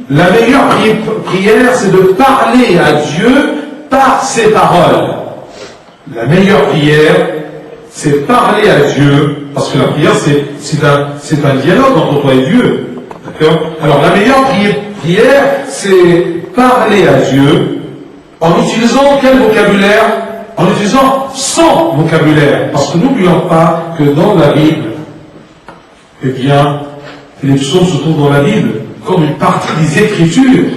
La meilleure prière, c'est de parler à Dieu par ses paroles. La meilleure prière, c'est parler à Dieu, parce que la prière, c'est un dialogue entre toi et Dieu. D'accord? Alors, la meilleure prière, c'est parler à Dieu en utilisant quel vocabulaire? En utilisant son vocabulaire. Parce que n'oublions pas que dans la Bible, eh bien, les psaumes se trouvent dans la Bible comme une partie des Écritures.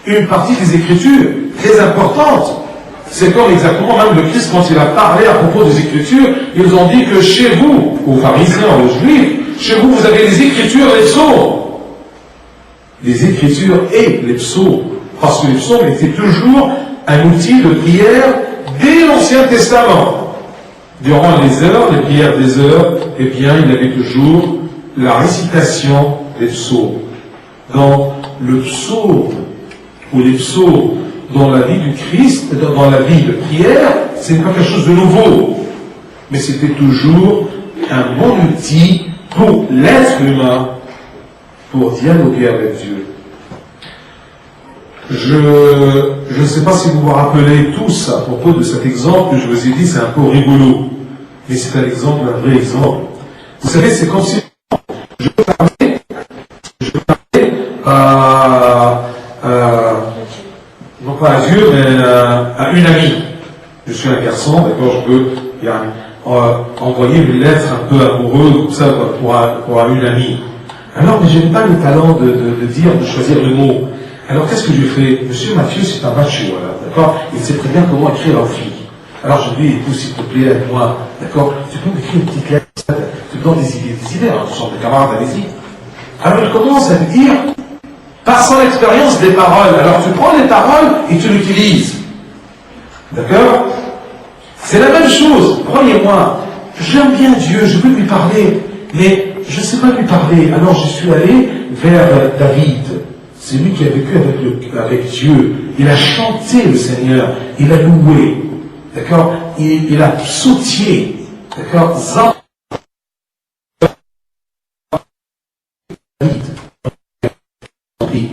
Une partie des Écritures très importante. C'est comme exactement même le Christ, quand il a parlé à propos des Écritures, ils ont dit que chez vous, aux pharisiens, aux juifs, chez vous, vous avez les Écritures et les psaumes. Les Écritures et les psaumes. Parce que les psaumes étaient toujours un outil de prière dès l'Ancien Testament. Durant les heures, les prières des heures, eh bien, il y avait toujours la récitation des psaumes. Dans le psaume, ou les psaumes, dans la vie du Christ, dans la vie de prière, ce n'est pas quelque chose de nouveau. Mais c'était toujours un bon outil pour l'être humain, pour dialoguer avec Dieu. Je ne sais pas si vous vous rappelez tous à propos de cet exemple que je vous ai dit, c'est un peu rigolo. Mais c'est un exemple, un vrai exemple. Vous savez, c'est comme si je parlais non pas à Dieu, mais à une amie. Je suis un garçon, d'accord, je peux envoyer une lettre un peu amoureuse, comme ça, pour une amie. Alors, mais je n'ai pas le talent de choisir le mot. Alors, qu'est-ce que je fais? Monsieur Mathieu, c'est un macho, d'accord? Il sait très bien comment écrire en fille. Alors, je lui dis, écoute, s'il te plaît, aide-moi, d'accord? Tu peux m'écrire une petite lettre, tu me donnes des idées, hein, ce sont des camarades, allez-y. Alors, il commence à me dire, par son expérience des paroles. Alors, tu prends les paroles et tu l'utilises. D'accord? C'est la même chose. Croyez-moi, j'aime bien Dieu, je veux lui parler, mais je ne sais pas lui parler. Alors, je suis allé vers David. C'est lui qui a vécu avec Dieu. Il a chanté le Seigneur. Il a loué. D'accord? Il a psautié. D'accord? David.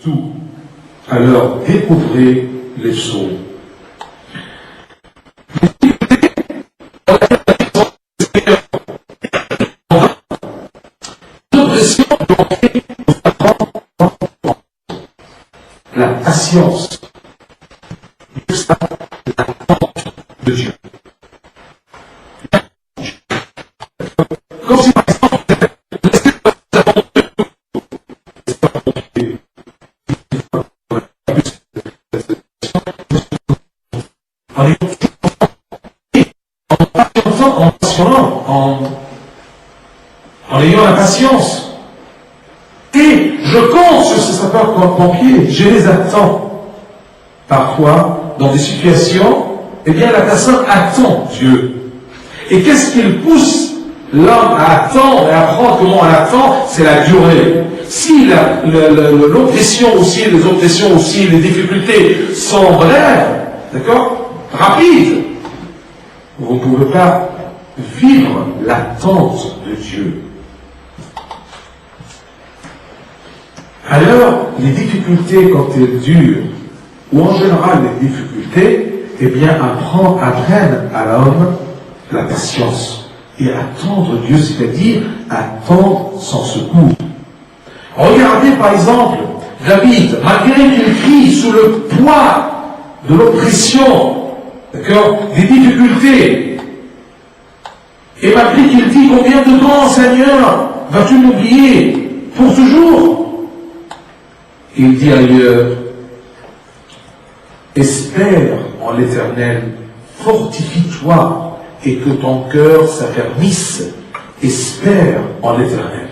Tout. Alors, découvrez les psaumes. La patience, l'attente de Dieu. Comme si par exemple, en ayant la patience. Et je compte sur ces sapeurs-pompiers, je les attends. Parfois, dans des situations, eh bien, la personne attend Dieu. Et qu'est-ce qu'il pousse l'homme à attendre et à apprendre comment on attend? C'est la durée. Si l'oppression aussi, les oppressions aussi, les difficultés sont brèves, d'accord, rapides, vous ne pouvez pas vivre l'attente de Dieu. Alors, les difficultés, quand elles durent, ou en général les difficultés, eh bien, apprennent à l'homme la patience et attendre Dieu, c'est-à-dire attendre son secours. Regardez par exemple David, malgré qu'il crie sous le poids de l'oppression, d'accord, des difficultés, et malgré qu'il dit combien de temps, Seigneur, vas-tu m'oublier pour toujours? Il dit ailleurs, espère en l'Éternel, fortifie-toi et que ton cœur s'affermisse. Espère en l'Éternel.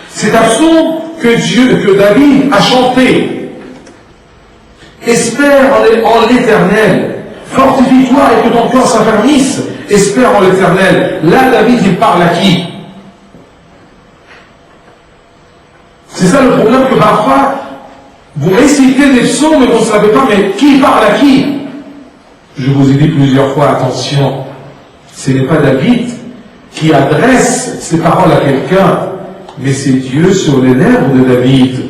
C'est un psaume que David a chanté. Espère en l'Éternel, fortifie-toi et que ton cœur s'affermisse. Espère en l'Éternel. Là, David, il parle à qui? C'est ça le problème, que parfois, vous récitez des psaumes et vous ne savez pas, mais qui parle à qui? Je vous ai dit plusieurs fois, attention, ce n'est pas David qui adresse ses paroles à quelqu'un, mais c'est Dieu sur les lèvres de David.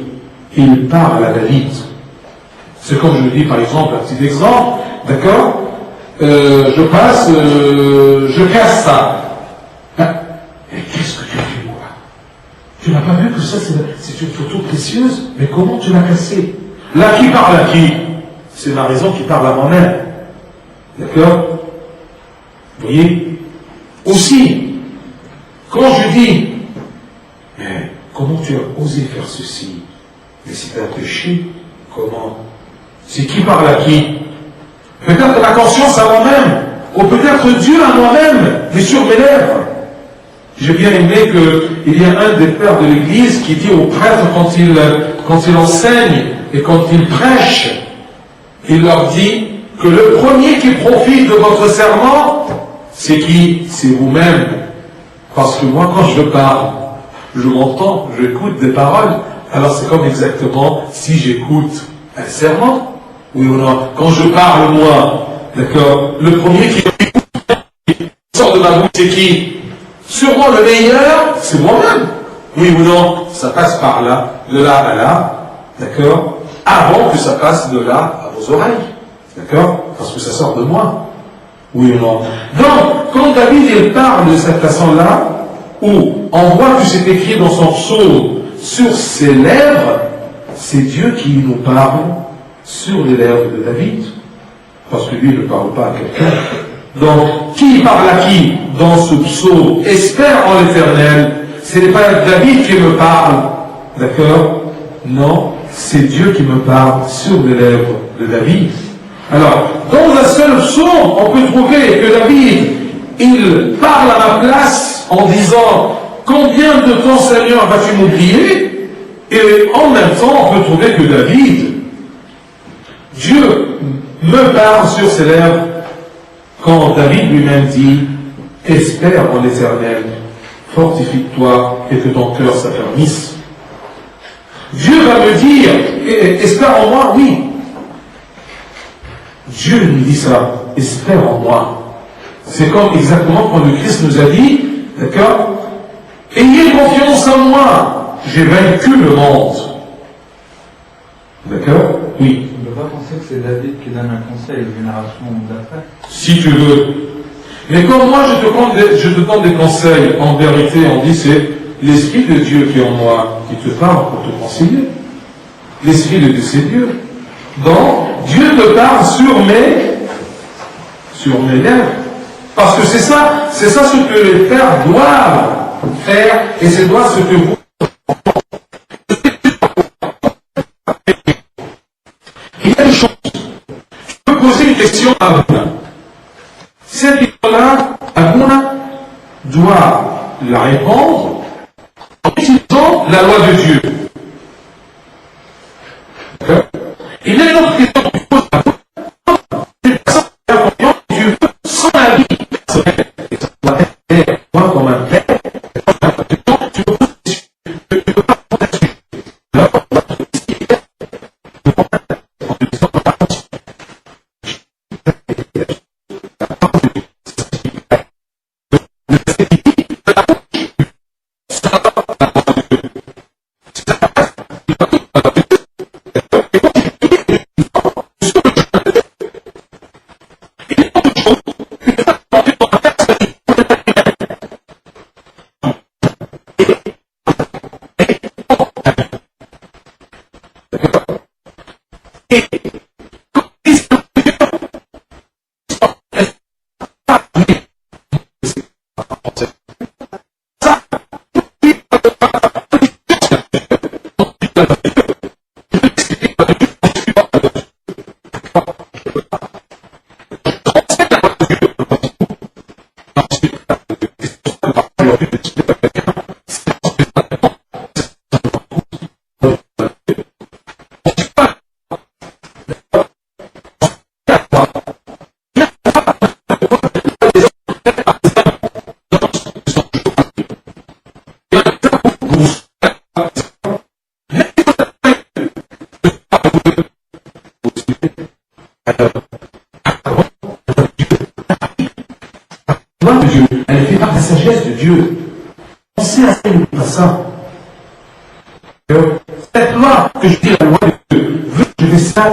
Il parle à David. C'est comme je le dis, par exemple, un petit exemple, d'accord, je casse ça. Hein? Et qu'est-ce que tu fais, moi? Tu n'as pas vu que ça, c'est une photo précieuse? Mais comment tu l'as cassée? Là, qui parle à qui? C'est ma raison qui parle à moi-même. D'accord? Vous voyez? Aussi, quand je dis, mais comment tu as osé faire ceci? Mais c'est un péché. Comment? C'est qui parle à qui? Peut-être la conscience à moi-même, ou peut-être Dieu à moi-même, mais sur mes lèvres. J'ai bien aimé qu'il y a un des pères de l'Église qui dit aux prêtres quand il enseigne et quand il prêche, il leur dit que le premier qui profite de votre serment, c'est qui? C'est vous-même. Parce que moi, quand je parle, je m'entends, j'écoute des paroles. Alors c'est comme exactement si j'écoute un serment. Oui ou non? Quand je parle, moi, d'accord, le premier qui sort de ma bouche, c'est qui? Sûrement le meilleur, c'est moi-même. Oui ou non? Ça passe par là, de là à là, d'accord, avant que ça passe de là à vos oreilles. D'accord? Parce que ça sort de moi. Oui ou non? Donc, quand David il parle de cette façon-là, où on voit que c'est écrit dans son psaume, sur ses lèvres, c'est Dieu qui nous parle sur les lèvres de David. Parce que lui ne parle pas à quelqu'un. Donc, qui parle à qui dans ce psaume? Espère en l'Éternel. Ce n'est pas David qui me parle. D'accord? Non, c'est Dieu qui me parle sur les lèvres de David. Alors, dans un seul psaume, on peut trouver que David, il parle à ma place en disant « Combien de temps, Seigneur, vas-tu m'oublier ?» Et en même temps, on peut trouver que David, Dieu me parle sur ses lèvres quand David lui-même dit « Espère en l'Éternel, fortifie-toi et que ton cœur s'affermisse. » Dieu va me dire « Espère en moi, oui. » Dieu nous dit ça, espère en moi. C'est comme exactement quand le Christ nous a dit, d'accord, ayez confiance en moi, j'ai vaincu le monde. D'accord? Oui. On ne peut pas penser que c'est David qui donne un conseil aux générations d'après. Si tu veux. Mais comme moi je te donne des conseils, en vérité, on dit c'est l'Esprit de Dieu qui est en moi, qui te parle pour te conseiller. L'Esprit de Dieu, c'est Dieu. Donc, Dieu te parle sur mes lèvres. Parce que c'est ça ce que les pères doivent faire, et c'est ce que vous. Il y a une chose. Je peux poser une question à Abouna. Cette question-là, Abouna doit la répondre en utilisant la loi de Dieu. D'accord? Il y a une autre question que je pose à vous. Une personne qui a confiance en Dieu sans la vie personnelle. Et ça doit être moi comme un père. Tu me poses des questions. Tu ne peux pas répondre là-dessus. Alors, on va te dire, en te disant, attention.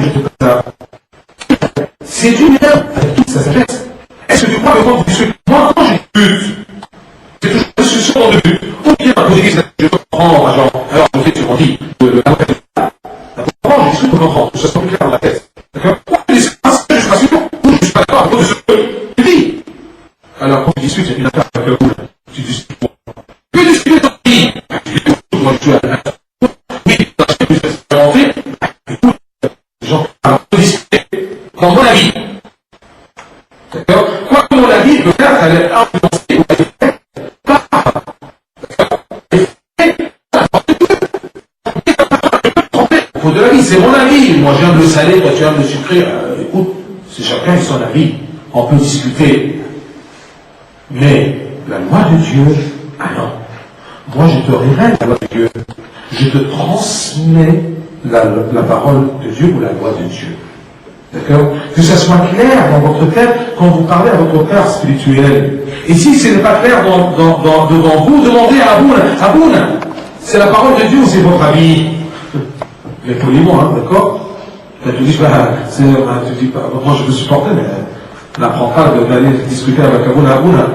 je te fais ça. C'est du lien avec toute sa sagesse. Est-ce que tu crois que quand tu discutes, moi, quand j'écoute, c'est toujours une discussion de but. Ou bien, quand je dis que je comprends, genre, alors, en fait, tu m'en dis, je discute, je comprends, que ça soit plus clair dans la tête. D'accord? Pourquoi tu discutes? Parce que je suis pas sûr, ou je suis pas d'accord à cause de ce que tu dis. Alors, quand tu discutes, c'est une affaire avec le boule. Tu discutes pour. Que discuter dans ta vie? Moi, je suis à la oui, parce que tu fais rentrer, écoute, gens, alors, discuter dans mon avis. D'accord? Quoi que mon avis, peut-être, elle est influencée ou elle est faite par. Au fond de la vie, c'est mon avis. Moi, je viens de le saler, toi, tu viens de le sucrer. Écoute, c'est chacun son avis. On peut discuter. Mais la loi de Dieu, ah non. Moi, je te révèle la loi de Dieu. Je te transmets la parole de Dieu ou la loi de Dieu. D'accord? Que ça soit clair dans votre tête quand vous parlez à votre père spirituel. Et si ce n'est pas clair devant vous, demandez à Abouna. Abouna, c'est la parole de Dieu ou c'est votre avis? Mais poliment, hein, d'accord? Tu dis, tu dis, moi je peux supporter, mais n'apprends pas d'aller discuter avec Abouna. Abouna,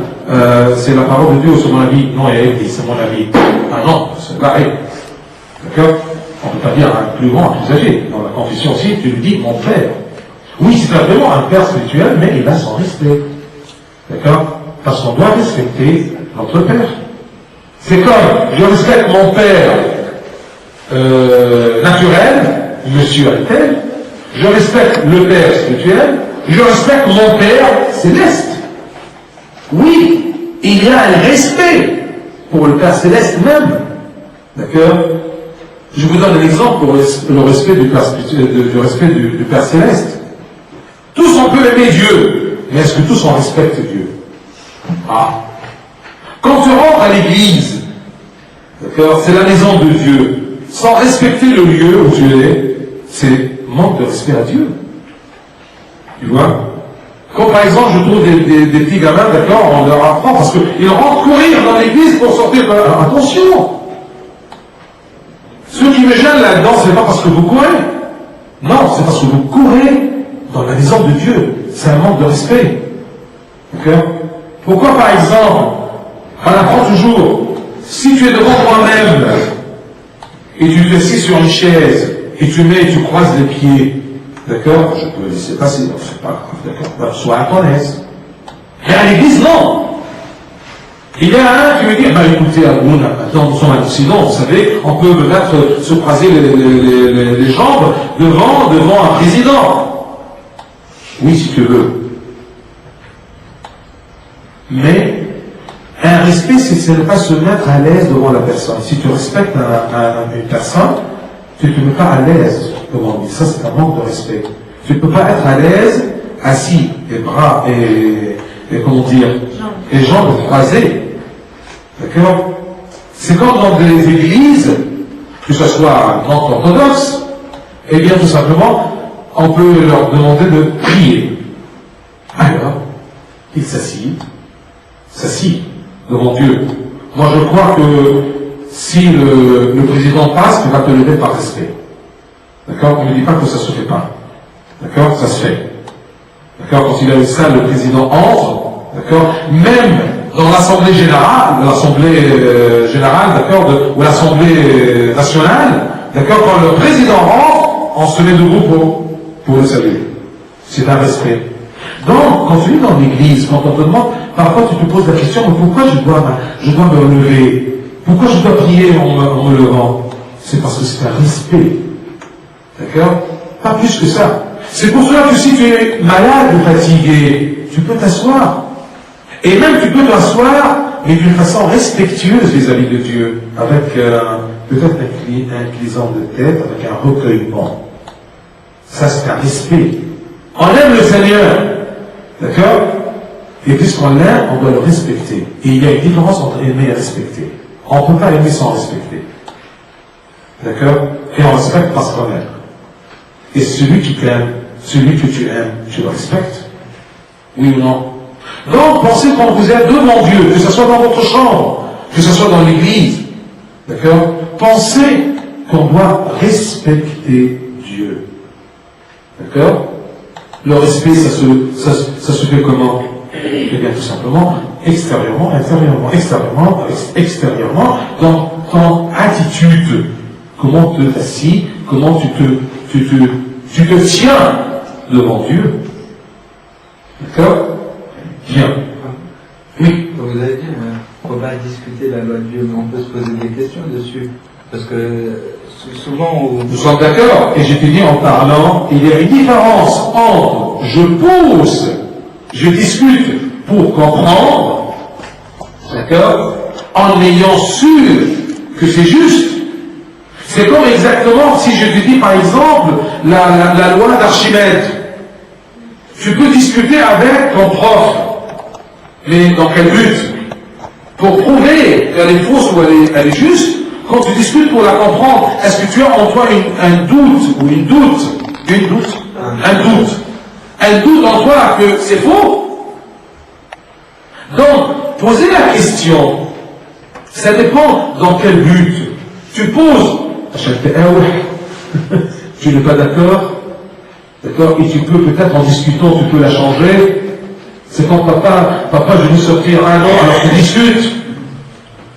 c'est la parole de Dieu ou c'est mon avis? Non, il dit, c'est mon avis. Ah non, c'est pareil. D'accord? On ne peut pas dire un plus grand, un plus âgé. Dans la confession aussi, tu lui dis, mon père. Oui, c'est vraiment un père spirituel, mais il a son respect. D'accord? Parce qu'on doit respecter notre père. C'est comme, je respecte mon père naturel, monsieur Altel, je respecte le père spirituel, je respecte mon père céleste. Oui, il y a un respect pour le père céleste même. D'accord? Je vous donne un exemple pour le respect du père, du père céleste. Tous on peut aimer Dieu, mais est-ce que tous on respecte Dieu? Ah. Quand tu rentres à l'église, d'accord, c'est la maison de Dieu, sans respecter le lieu où tu es, c'est manque de respect à Dieu. Tu vois? Quand par exemple je trouve des petits gamins, d'accord, on leur apprend, parce qu'ils rentrent courir dans l'église pour sortir. Attention! Ce qui me gêne là-dedans, ce n'est pas parce que vous courez. Non, c'est parce que vous courez dans la maison de Dieu. C'est un manque de respect. D'accord? Pourquoi, par exemple, on apprend toujours, si tu es devant toi-même et tu te assis sur une chaise et tu croises les pieds, d'accord? Je peux laisser passer, donc c'est pas grave, d'accord? Sois à ton aise. Mais à l'église, non! Il y a un qui me dit, écoutez, Abouna, dans son incident, vous savez, on peut peut-être se croiser les jambes devant un président. Oui, si tu veux. Mais un respect, c'est ne pas se mettre à l'aise devant la personne. Si tu respectes une personne, tu ne te mets pas à l'aise devant lui. Ça, c'est un manque de respect. Tu ne peux pas être à l'aise, assis, les bras et comment dire, les jambes croisées. D'accord? C'est comme dans des églises, que ce soit non orthodoxe, eh bien tout simplement, on peut leur demander de prier. Alors, ils s'assient devant Dieu. Moi je crois que si le président passe, il va te lever par respect. D'accord? On ne dit pas que ça se fait pas. D'accord? Ça se fait. D'accord? Quand il a une salle, le président entre, d'accord? Même dans l'Assemblée générale, d'accord, ou l'Assemblée nationale, d'accord, quand le président rentre, on se met debout pour le saluer. C'est un respect. Donc, quand tu es dans l'église, quand on te demande, parfois tu te poses la question, mais pourquoi je dois me relever? Pourquoi je dois prier en me levant? C'est parce que c'est un respect. D'accord? Pas plus que ça. C'est pour cela que si tu es malade ou fatigué, tu peux t'asseoir. Et même tu peux t'asseoir, mais d'une façon respectueuse vis-à-vis de Dieu, avec peut-être un clisant de tête, avec un recueillement. Ça, c'est un respect. On aime le Seigneur, d'accord? Et puisqu'on l'aime, on doit le respecter. Et il y a une différence entre aimer et respecter. On ne peut pas aimer sans respecter. D'accord? Et on respecte parce qu'on aime. Et celui qui t'aime, celui que tu aimes, tu le respectes. Oui ou non? Donc, pensez quand vous êtes devant Dieu, que ce soit dans votre chambre, que ce soit dans l'église, d'accord? Pensez qu'on doit respecter Dieu. D'accord? Le respect, ça se fait comment? Eh bien, tout simplement, extérieurement, intérieurement, extérieurement, dans ton attitude. Comment tu t'assis, comment tu te tiens devant Dieu. D'accord? Bien. Oui. Comme vous avez dit, il ne faut pas discuter la loi de Dieu, mais on peut se poser des questions dessus. Parce que souvent... Nous sommes d'accord, et je te dis en parlant, il y a une différence entre je pose, je discute pour comprendre, d'accord, en ayant sûr que c'est juste. C'est comme exactement si je te dis par exemple la loi d'Archimède. Tu peux discuter avec ton prof, mais dans quel but? Pour prouver qu'elle est fausse ou elle est juste. Quand tu discutes pour la comprendre, est-ce que tu as en toi un doute ou un doute en toi que c'est faux? Donc, poser la question, ça dépend dans quel but. Tu poses, tu n'es pas d'accord, et tu peux peut-être en discutant, tu peux la changer. C'est quand papa, je vais sortir un an alors tu discutes.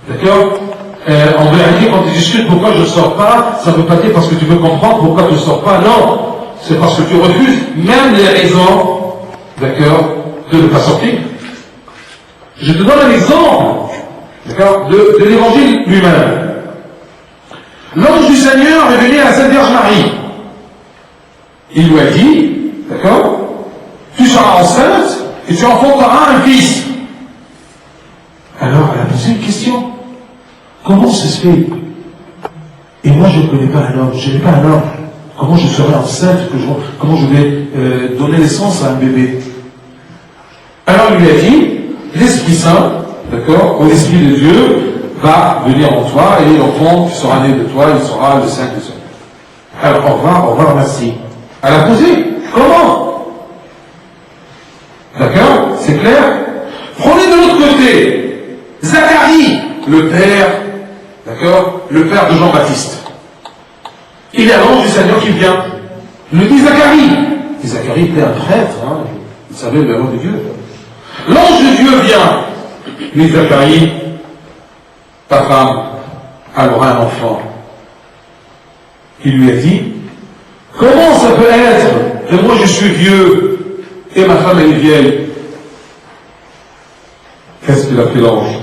D'accord? En vérité, quand tu discutes pourquoi je ne sors pas, ça ne veut pas dire parce que tu veux comprendre pourquoi tu ne sors pas. Non, c'est parce que tu refuses même les raisons, d'accord, de ne pas sortir. Je te donne un exemple, d'accord, de l'évangile lui-même. L'ange du Seigneur est venu à la Sainte Vierge Marie. Il lui a dit, d'accord, tu seras enceinte et tu enfanteras un fils. Alors, elle a posé une question. Comment ça se fait? Et moi, je ne connais pas un homme, je n'ai pas un homme. Comment je serai enceinte? Comment je vais donner naissance à un bébé? Alors, il lui a dit, l'Esprit Saint, d'accord, ou l'Esprit de Dieu, va venir en toi, et l'enfant qui sera né de toi, il sera le Saint de Dieu. Alors, on va ramasser. Elle a posé. Comment? D'accord? C'est clair? Prenez de l'autre côté, Zacharie, le père, d'accord, le père de Jean-Baptiste. Il y a l'ange du Seigneur qui vient. Il lui dit Zacharie. Et Zacharie était un prêtre, hein, il savait le nom de Dieu. L'ange de Dieu vient. Il dit Zacharie, ta femme, elle aura un enfant. Il lui a dit, comment ça peut être que moi je suis vieux et ma femme elle est vieille? Qu'est-ce qu'il a fait l'ange?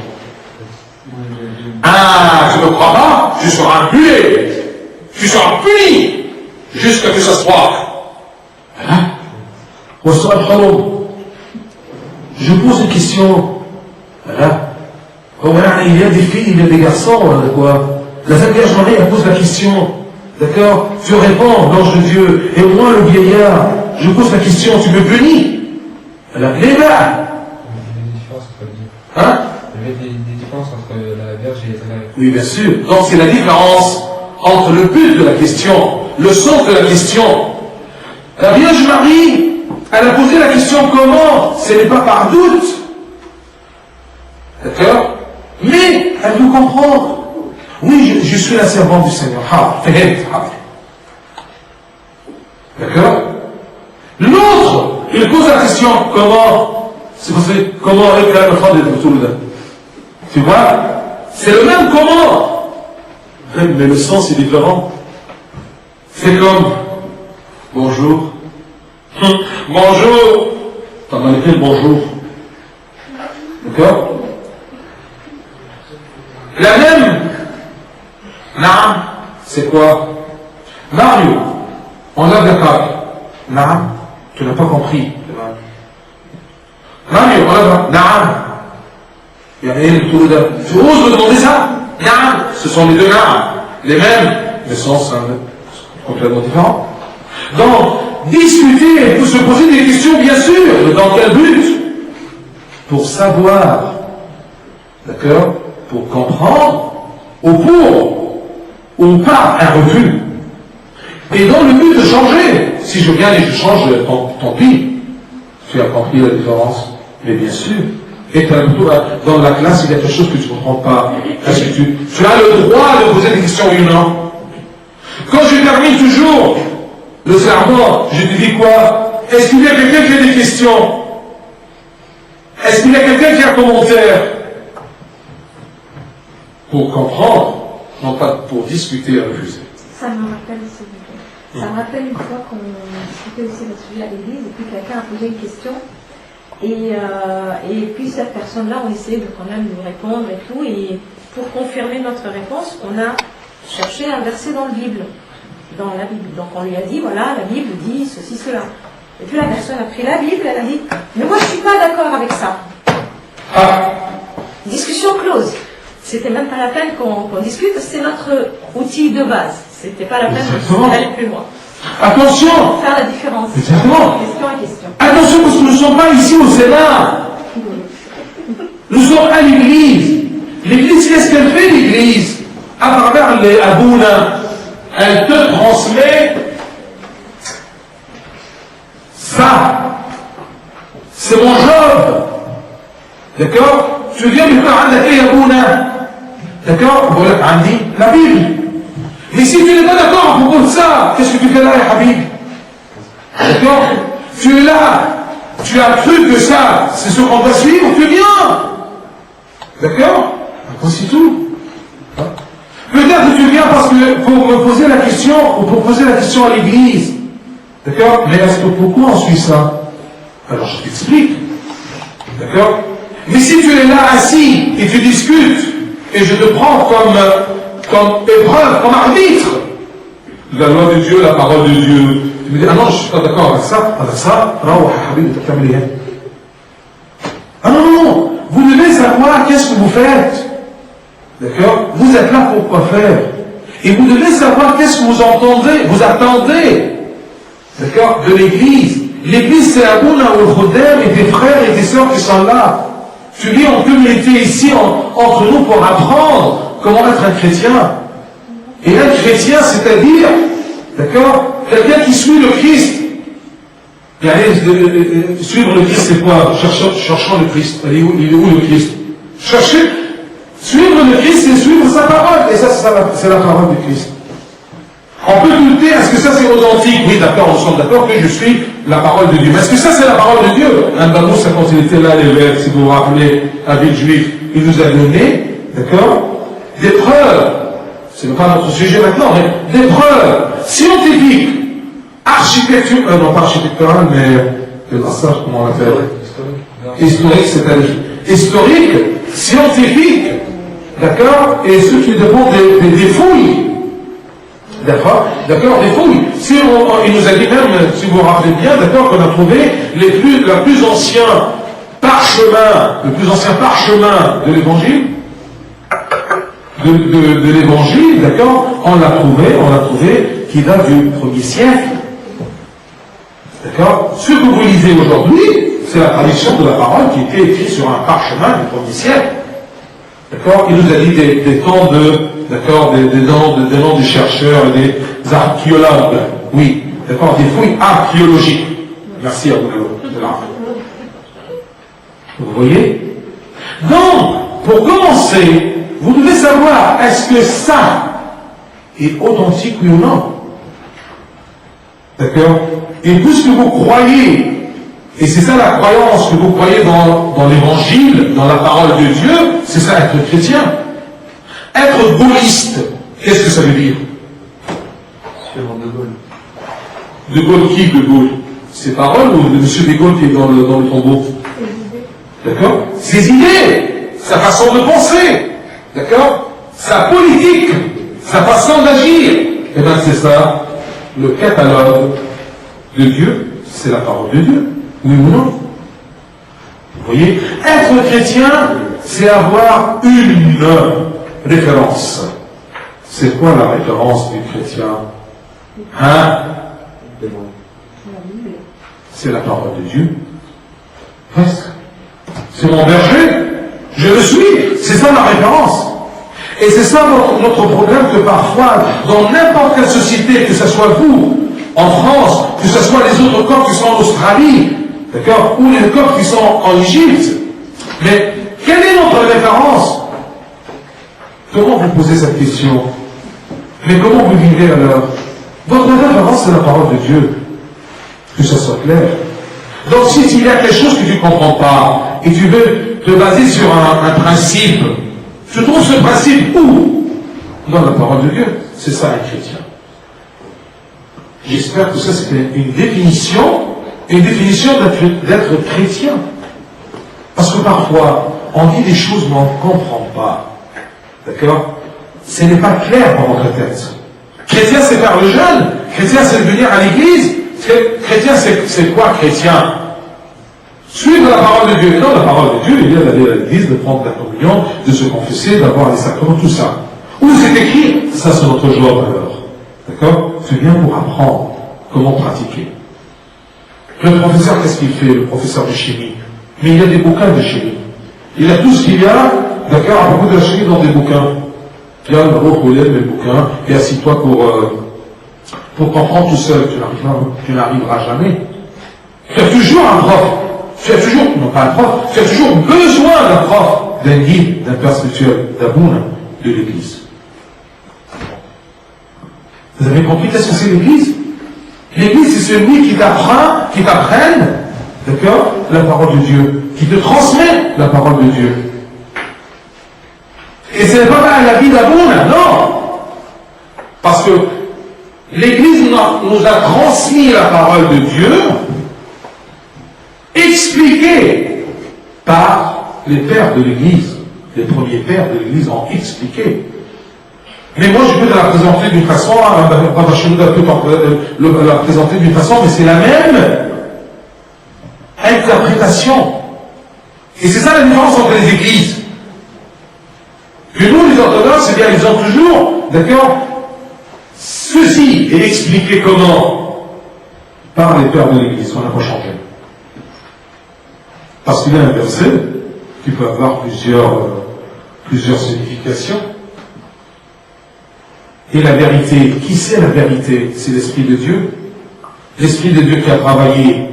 Ah, tu ne crois pas? Tu seras muet. Tu seras puni jusqu'à ce que ça soit. Hein? Je pose une question. Voilà. Il y a des filles, il y a des garçons, quoi. La Sainte Vierge Marie, elle pose la question. D'accord? Tu réponds, l'ange de Dieu. Et moi, le vieillard, je pose la question, tu me punis? Alors, les gars. Hein? Il y avait des différences entre la Vierge et Zacharie. Oui, bien sûr. Donc, c'est la différence entre le but de la question, le sens de la question. La Vierge Marie, elle a posé la question comment? Ce n'est pas par doute. D'accord? Mais, elle veut comprendre. Oui, je suis la servante du Seigneur. D'accord? L'autre, il pose la question comment? C'est parce que comment est le fond de tout le. Tu vois? C'est le même comment. Mais le sens est différent. C'est comme bonjour. Bonjour. T'en as écrit bonjour. D'accord? La même. Naam. C'est quoi? Mario. On l'a d'accord. Naam. Tu n'as pas compris. Mario, on l'a d'accord. Naam. Il y a rien de tout là. Tu oses me demander ça? Naam. Ce sont les deux naam. Les mêmes, mais sens complètement différents. Donc, discuter pour se poser des questions, bien sûr, mais dans quel but? Pour savoir, d'accord? Pour comprendre, ou pour, ou par un refus. Et dans le but de changer. Si je viens et je change, tant pis. Tu as compris la différence? Mais bien sûr. Et dans la classe, il y a quelque chose que tu ne comprends pas. Est-ce que tu as le droit de poser des questions, oui ou non? Quand je termine toujours, le serment, je te dis quoi? Est-ce qu'il y a quelqu'un qui a des questions? Est-ce qu'il y a quelqu'un qui a un commentaire? Pour comprendre, non pas pour discuter à refuser. Ça me rappelle, s'il vous plaît. Ça me rappelle une fois qu'on discutait aussi de ce sujet à l'église, et puis quelqu'un a posé une question, et puis cette personne-là, on essayait de quand même lui répondre et tout, et pour confirmer notre réponse, on a cherché un verset dans la Bible. Donc on lui a dit, voilà, la Bible dit ceci, cela. Et puis la personne a pris la Bible, elle a dit, mais moi je suis pas d'accord avec ça. Discussion close. C'était même pas la peine qu'on discute, c'est notre outil de base. C'était pas la peine d'aller plus loin. Attention! Faire la différence. Exactement. Question à question. Attention, parce que nous ne sommes pas ici au Sénat. Nous sommes à l'église. L'église, qu'est-ce qu'elle fait, l'église? À travers les abouna, elle te transmet ça. C'est mon job. D'accord? Tu viens me faire un abouna. D'accord? Voilà, Andy, la Bible. Mais si tu n'es pas d'accord à propos de ça, qu'est-ce que tu fais là, Habib? D'accord? Tu es là. Tu as cru que ça, c'est ce qu'on doit suivre, tu viens. D'accord? Voici tout. Peut-être que tu viens parce que pour me poser la question, ou pour poser la question à l'église. D'accord? Mais est-ce que pourquoi on suit ça? Alors je t'explique. D'accord? Mais si tu es là assis et tu discutes, et je te prends comme épreuve, comme arbitre, la loi de Dieu, la parole de Dieu, tu me dis, ah non, je ne suis pas d'accord avec ça, ah non, non, vous devez savoir qu'est-ce que vous faites. D'accord? Vous êtes là pour quoi faire. Et vous devez savoir qu'est-ce que vous entendez, vous attendez. D'accord? De l'église. L'église, c'est Abouna ou Khodem et des frères et des sœurs qui sont là. Tu vis en communauté ici, entre nous, pour apprendre comment être un chrétien. Et un chrétien, c'est-à-dire, d'accord, quelqu'un qui suit le Christ. Et allez, suivre le Christ, c'est quoi? Cherchons le Christ. Il est où le Christ? Suivre le Christ, c'est suivre sa parole. Et ça, c'est la parole du Christ. On peut douter, est-ce que ça c'est authentique? Oui, d'accord, nous sommes d'accord que je suis la parole de Dieu. Mais est-ce que ça c'est la parole de Dieu? Andalous, quand il était là, l'évêque, si vous vous rappelez, à Villejuif, il nous a donné, d'accord, des preuves. Ce n'est pas notre sujet maintenant, mais des preuves scientifiques, architecturales, non pas architecturales, mais comment on l'appelle? Historique, c'est-à-dire historique, scientifique, d'accord, et ceux qui demandent des fouilles. D'accord, des fouilles. Il nous a dit même, si vous vous rappelez bien, d'accord, qu'on a trouvé le plus ancien parchemin de l'évangile, de l'évangile, d'accord, on l'a trouvé, qui date du 1er siècle. D'accord? Ce que vous lisez aujourd'hui, c'est la tradition de la parole qui était écrite sur un parchemin du 1er siècle. D'accord? Il nous a dit des temps des noms des chercheurs et des archéologues. Oui, d'accord, des fouilles archéologiques. Merci à vous. Vous voyez? Donc, pour commencer, vous devez savoir, est-ce que ça est authentique oui ou non? D'accord? Et puisque vous croyez, et c'est ça la croyance, que vous croyez dans l'évangile, dans la parole de Dieu, c'est ça être chrétien. Être gaulliste, qu'est-ce que ça veut dire? Suivant De Gaulle. De Gaulle qui, De Gaulle? Ses paroles ou de M. De Gaulle qui est dans le tombeau? D'accord? Ses idées, sa façon de penser, d'accord? Sa politique, sa façon d'agir. Eh bien c'est ça, le catalogue de Dieu, c'est la parole de Dieu. Oui ou non? Vous voyez? Être chrétien, c'est avoir une référence. C'est quoi la référence du chrétien? Hein? C'est la parole de Dieu. Presque. C'est mon berger. Je le suis. C'est ça la référence. Et c'est ça notre problème, que parfois, dans n'importe quelle société, que ce soit vous, en France, que ce soit les autres corps qui sont en Australie, d'accord, ou les corps qui sont en Égypte, mais quelle est notre référence? Comment vous posez cette question? Mais comment vous vivez alors? Votre référence, c'est la parole de Dieu. Que ça soit clair. Donc, s'il y a quelque chose que tu ne comprends pas, et tu veux te baser sur un principe, tu trouves ce principe où? Dans la parole de Dieu. C'est ça un chrétien. J'espère que ça, c'est une définition d'être chrétien. Parce que parfois, on dit des choses, mais on ne comprend pas. D'accord? Ce n'est pas clair dans votre tête. Chrétien, c'est faire le jeûne. Chrétien, c'est venir à l'église. Chrétien, c'est quoi chrétien? Suivre la parole de Dieu. Et dans la parole de Dieu, il y a d'aller à l'église, de prendre la communion, de se confesser, d'avoir les sacrements, tout ça. Où c'est écrit? Ça, c'est notre job alors. D'accord? C'est bien pour apprendre comment pratiquer. Le professeur, qu'est-ce qu'il fait, le professeur de chimie? Mais il y a des bouquins de chimie. Il a tout ce qu'il y a, d'accord, à propos de la chimie dans des bouquins. Il y a le gros collègue, les bouquins, et assis-toi pour comprendre tout seul. Tu n'arriveras jamais. Tu as toujours un prof. Tu as toujours, non pas un prof, tu as toujours besoin d'un prof, d'un guide, d'un père spirituel, d'un bouna de l'église. Vous avez compris qu'est-ce que c'est l'église? L'église, c'est celui qui t'apprenne, d'accord, la parole de Dieu, qui te transmet la parole de Dieu. Et ce n'est pas la vie d'Abouna, non. Parce que l'église nous a transmis la parole de Dieu, expliquée par les pères de l'église. Les premiers pères de l'église ont expliqué. Mais moi, je peux la présenter d'une façon, la présenter d'une façon, mais c'est la même interprétation. Et c'est ça la différence entre les églises. Que nous, les orthodoxes, eh bien, ils ont toujours, d'accord, ceci est expliqué comment? Par les pères de l'église, on n'a pas changé. Parce qu'il y a un verset qui peut avoir plusieurs significations. Et la vérité, qui c'est la vérité? C'est l'Esprit de Dieu. L'Esprit de Dieu qui a travaillé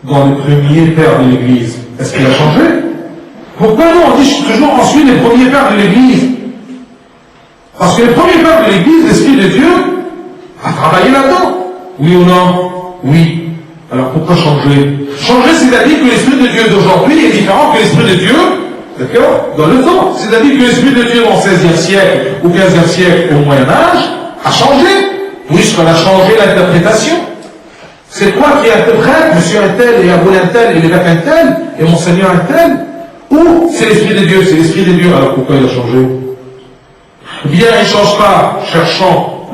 dans les premiers pères de l'Église. Est-ce qu'il a changé? Pourquoi nous on dit toujours ensuite les premiers pères de l'Église? Parce que les premiers pères de l'Église, l'Esprit de Dieu a travaillé là-dedans. Oui ou non? Oui. Alors pourquoi changer? Changer, c'est-à-dire que l'Esprit de Dieu d'aujourd'hui est différent que l'Esprit de Dieu, d'accord, dans le temps. C'est-à-dire que l'Esprit de Dieu au XVIe siècle ou XVe siècle au Moyen-Âge a changé, puisqu'on a changé l'interprétation. C'est toi qui interprète, monsieur un tel et Aboul un tel et l'évêque un tel et monseigneur un tel? Ou c'est l'Esprit de Dieu? C'est l'Esprit de Dieu. Alors pourquoi il a changé? Bien, il ne change pas, cherchant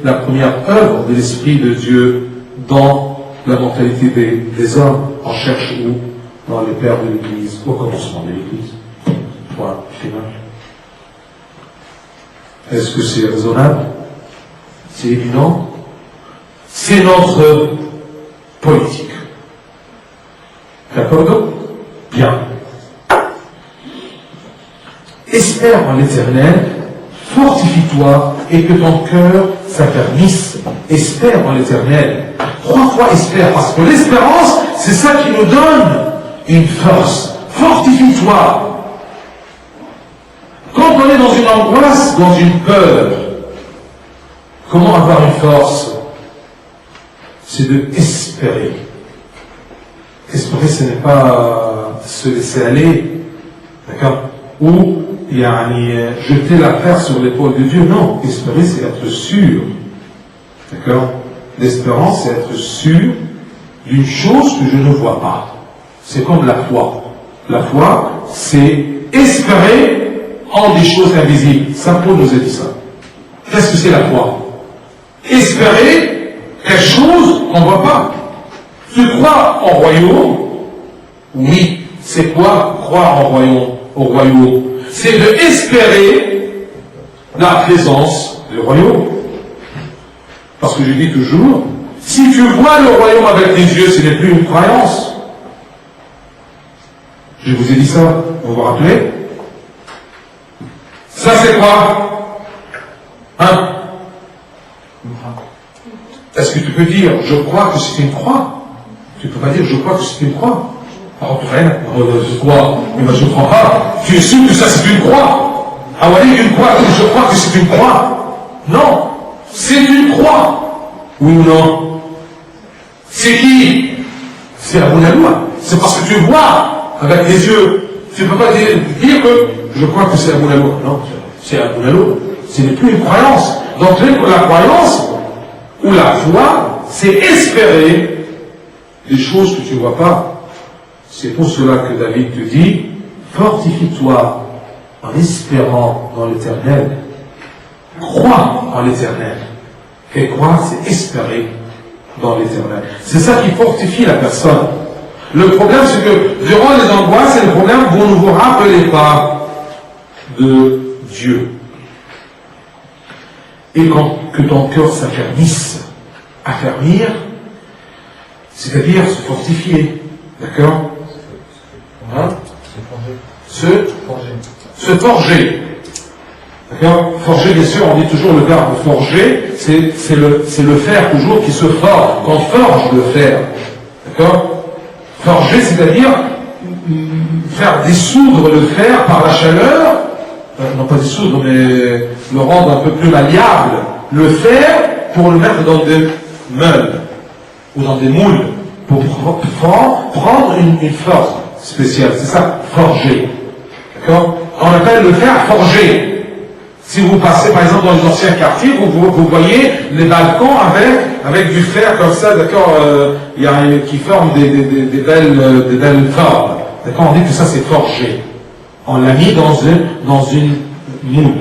la première œuvre de l'Esprit de Dieu dans la mentalité des hommes. On cherche où? Dans les pères de l'Église, au commencement de l'Église. Point final. Est-ce que c'est raisonnable? C'est évident? C'est notre politique. D'accord? Bien. Espère en l'Éternel, fortifie-toi et que ton cœur s'affermisse. Espère en l'Éternel. 3 fois espère, parce que l'espérance, c'est ça qui nous donne une force. Fortifie-toi. Quand on est dans une angoisse, dans une peur, comment avoir une force? C'est de espérer. Espérer, ce n'est pas se laisser aller, d'accord? Ou jeter l'affaire sur l'épaule de Dieu. Non, espérer, c'est être sûr. D'accord? L'espérance, c'est être sûr d'une chose que je ne vois pas. C'est comme la foi. La foi, c'est espérer en des choses invisibles. Saint Paul nous a dit ça. Qu'est-ce que c'est la foi? Espérer quelque chose qu'on ne voit pas. Tu crois en royaume? Oui. C'est quoi croire en royaume? Au royaume? C'est de espérer la présence du royaume. Parce que je dis toujours, si tu vois le royaume avec tes yeux, ce n'est plus une croyance. Je vous ai dit ça, vous vous rappelez? Ça c'est quoi? Hein? Est-ce que tu peux dire, je crois que c'est une croix? Tu ne peux pas dire, je crois que c'est une croix. C'est quoi? Mais ben, je ne crois pas. Tu es sûr que ça c'est une croix? Ah ouais, une croix, je crois que c'est une croix. Non. C'est une croix. Oui ou non? C'est qui? C'est Abou Naloua. C'est parce que tu vois avec les yeux. Tu ne peux pas dire que je crois que c'est Abou Naloua. Non, c'est Abou Naloua. Ce n'est plus une croyance. Donc la croyance ou la foi, c'est espérer des choses que tu ne vois pas. C'est pour cela que David te dit, fortifie-toi en espérant dans l'Éternel. Crois en l'Éternel. Et croire, c'est espérer dans l'Éternel. C'est ça qui fortifie la personne. Le problème, c'est que durant les angoisses, c'est le problème, vous ne vous rappelez pas de Dieu. Et que ton cœur s'affermisse. Affermir, c'est-à-dire se fortifier. D'accord? Hein? Se forger. D'accord? Forger, bien sûr, on dit toujours le verbe forger, c'est le fer toujours qui se forge. Qu'on forge le fer. D'accord? Forger, c'est-à-dire faire dissoudre le fer par la chaleur, non pas dissoudre, mais le rendre un peu plus malléable. Le fer pour le mettre dans des meubles ou dans des moules, pour prendre une forme spéciale. C'est ça, forger. D'accord? On appelle le fer forgé. Si vous passez par exemple dans les anciens quartiers, vous voyez les balcons avec du fer comme ça, d'accord, qui forme des belles formes. D'accord, on dit que ça c'est forgé. On l'a mis dans une moule.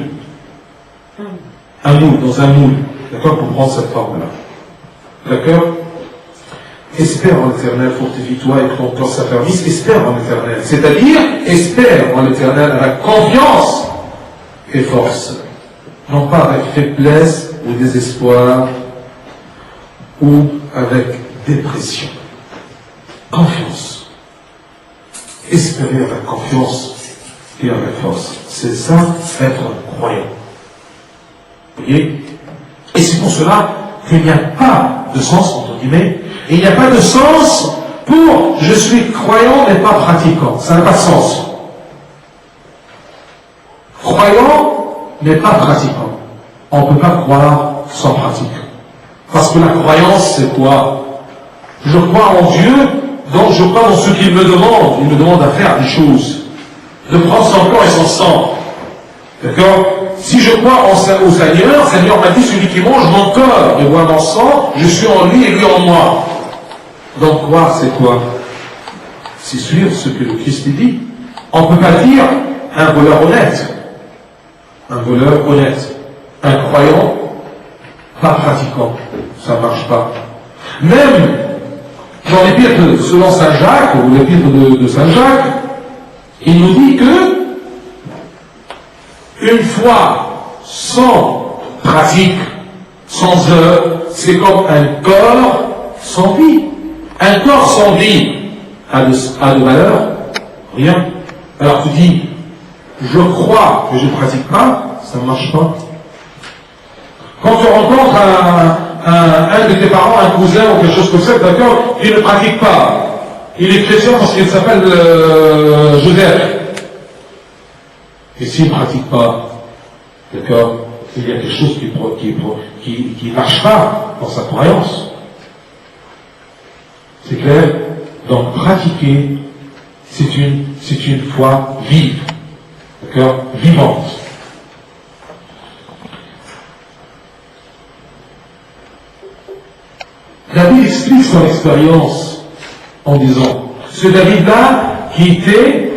Un moule, dans un moule. D'accord, pour prendre cette forme-là. D'accord? Espère en l'Éternel, fortifie-toi et que ton cœur s'affermisse. Espère en l'Éternel. C'est-à-dire, espère en l'Éternel avec confiance et force. Non pas avec faiblesse ou désespoir ou avec dépression. Confiance. Espérer avec confiance et avec force. C'est ça, être croyant. Vous voyez? Et c'est pour cela qu'il n'y a pas de sens, entre guillemets, et il n'y a pas de sens pour je suis croyant mais pas pratiquant. Ça n'a pas de sens. Croyant mais pas pratiquant. On ne peut pas croire sans pratique. Parce que la croyance, c'est quoi? Je crois en Dieu, donc je crois dans ce qu'il me demande. Il me demande à faire des choses. De prendre son corps et son sang. D'accord? Si je crois au Seigneur, le Seigneur m'a dit, celui qui mange mon corps et boit mon sang, je suis en lui et lui en moi. Donc croire, c'est quoi? C'est suivre ce que le Christ dit. On ne peut pas dire un voleur honnête. Un voleur honnête. Un croyant, pas pratiquant. Ça ne marche pas. Même dans l'épître selon Saint Jacques, ou l'épître de Saint Jacques, il nous dit que une foi sans pratique, sans œuvre, c'est comme un corps sans vie. Un corps sans vie a de valeur? Rien. Alors tu dis, je crois que je ne pratique pas, ça ne marche pas. Quand tu rencontres un de tes parents, un cousin ou quelque chose comme ça, d'accord, il ne pratique pas. Il est chrétien parce qu'il s'appelle Joseph. Et s'il ne pratique pas, d'accord, il y a quelque chose qui ne marche pas dans sa croyance. C'est clair? Donc pratiquer, c'est une foi vive, d'accord, vivante. David explique son expérience en disant, ce David-là qui était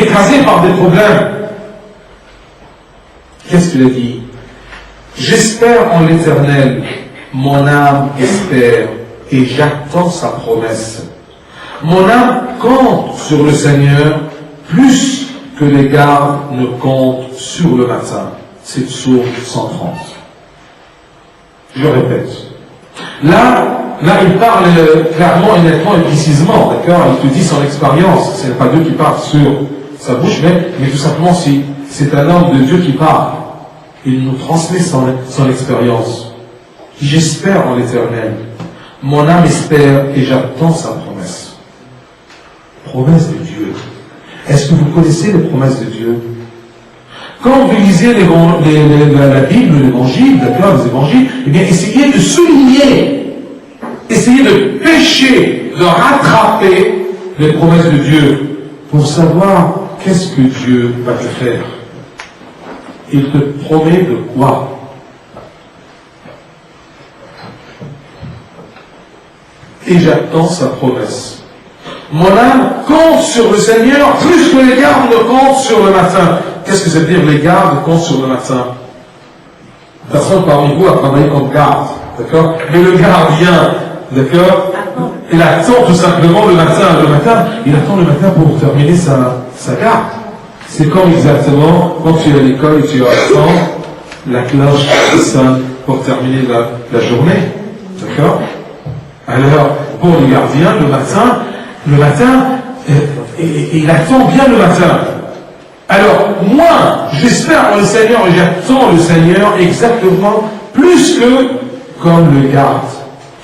écrasé par des problèmes. Qu'est-ce qu'il a dit? J'espère en l'Éternel, mon âme espère, et j'attends sa promesse. Mon âme compte sur le Seigneur, plus que les gardes ne comptent sur le matin. C'est Psaume 130. Je répète. Là, il parle clairement et nettement et précisément, d'accord? Il te dit son expérience. Ce n'est pas Dieu qui parle sur sa bouche, mais tout simplement, c'est un homme de Dieu qui parle. Il nous transmet son expérience. J'espère en l'Éternel. Mon âme espère et j'attends sa promesse. Promesse de Dieu. Est-ce que vous connaissez les promesses de Dieu? Quand vous lisez la Bible, l'Évangile, d'accord, les évangiles, eh bien, essayez de souligner, essayez de pêcher, de rattraper les promesses de Dieu pour savoir qu'est-ce que Dieu va te faire. Il te promet de quoi? Et j'attends sa promesse. Mon âme compte sur le Seigneur plus que les gardes ne comptent sur le matin. Qu'est-ce que ça veut dire les gardes comptent sur le matin? Personne parmi vous a travaillé comme garde, d'accord? Mais le gardien, d'accord? Il attend tout simplement le matin. Le matin, il attend le matin pour terminer sa garde. C'est comme exactement quand tu es à l'école et tu attends la cloche sonne pour terminer la journée, d'accord? Alors, pour le gardien, le matin, il attend bien le matin. Alors, moi, j'espère en le Seigneur et j'attends le Seigneur exactement plus que comme le garde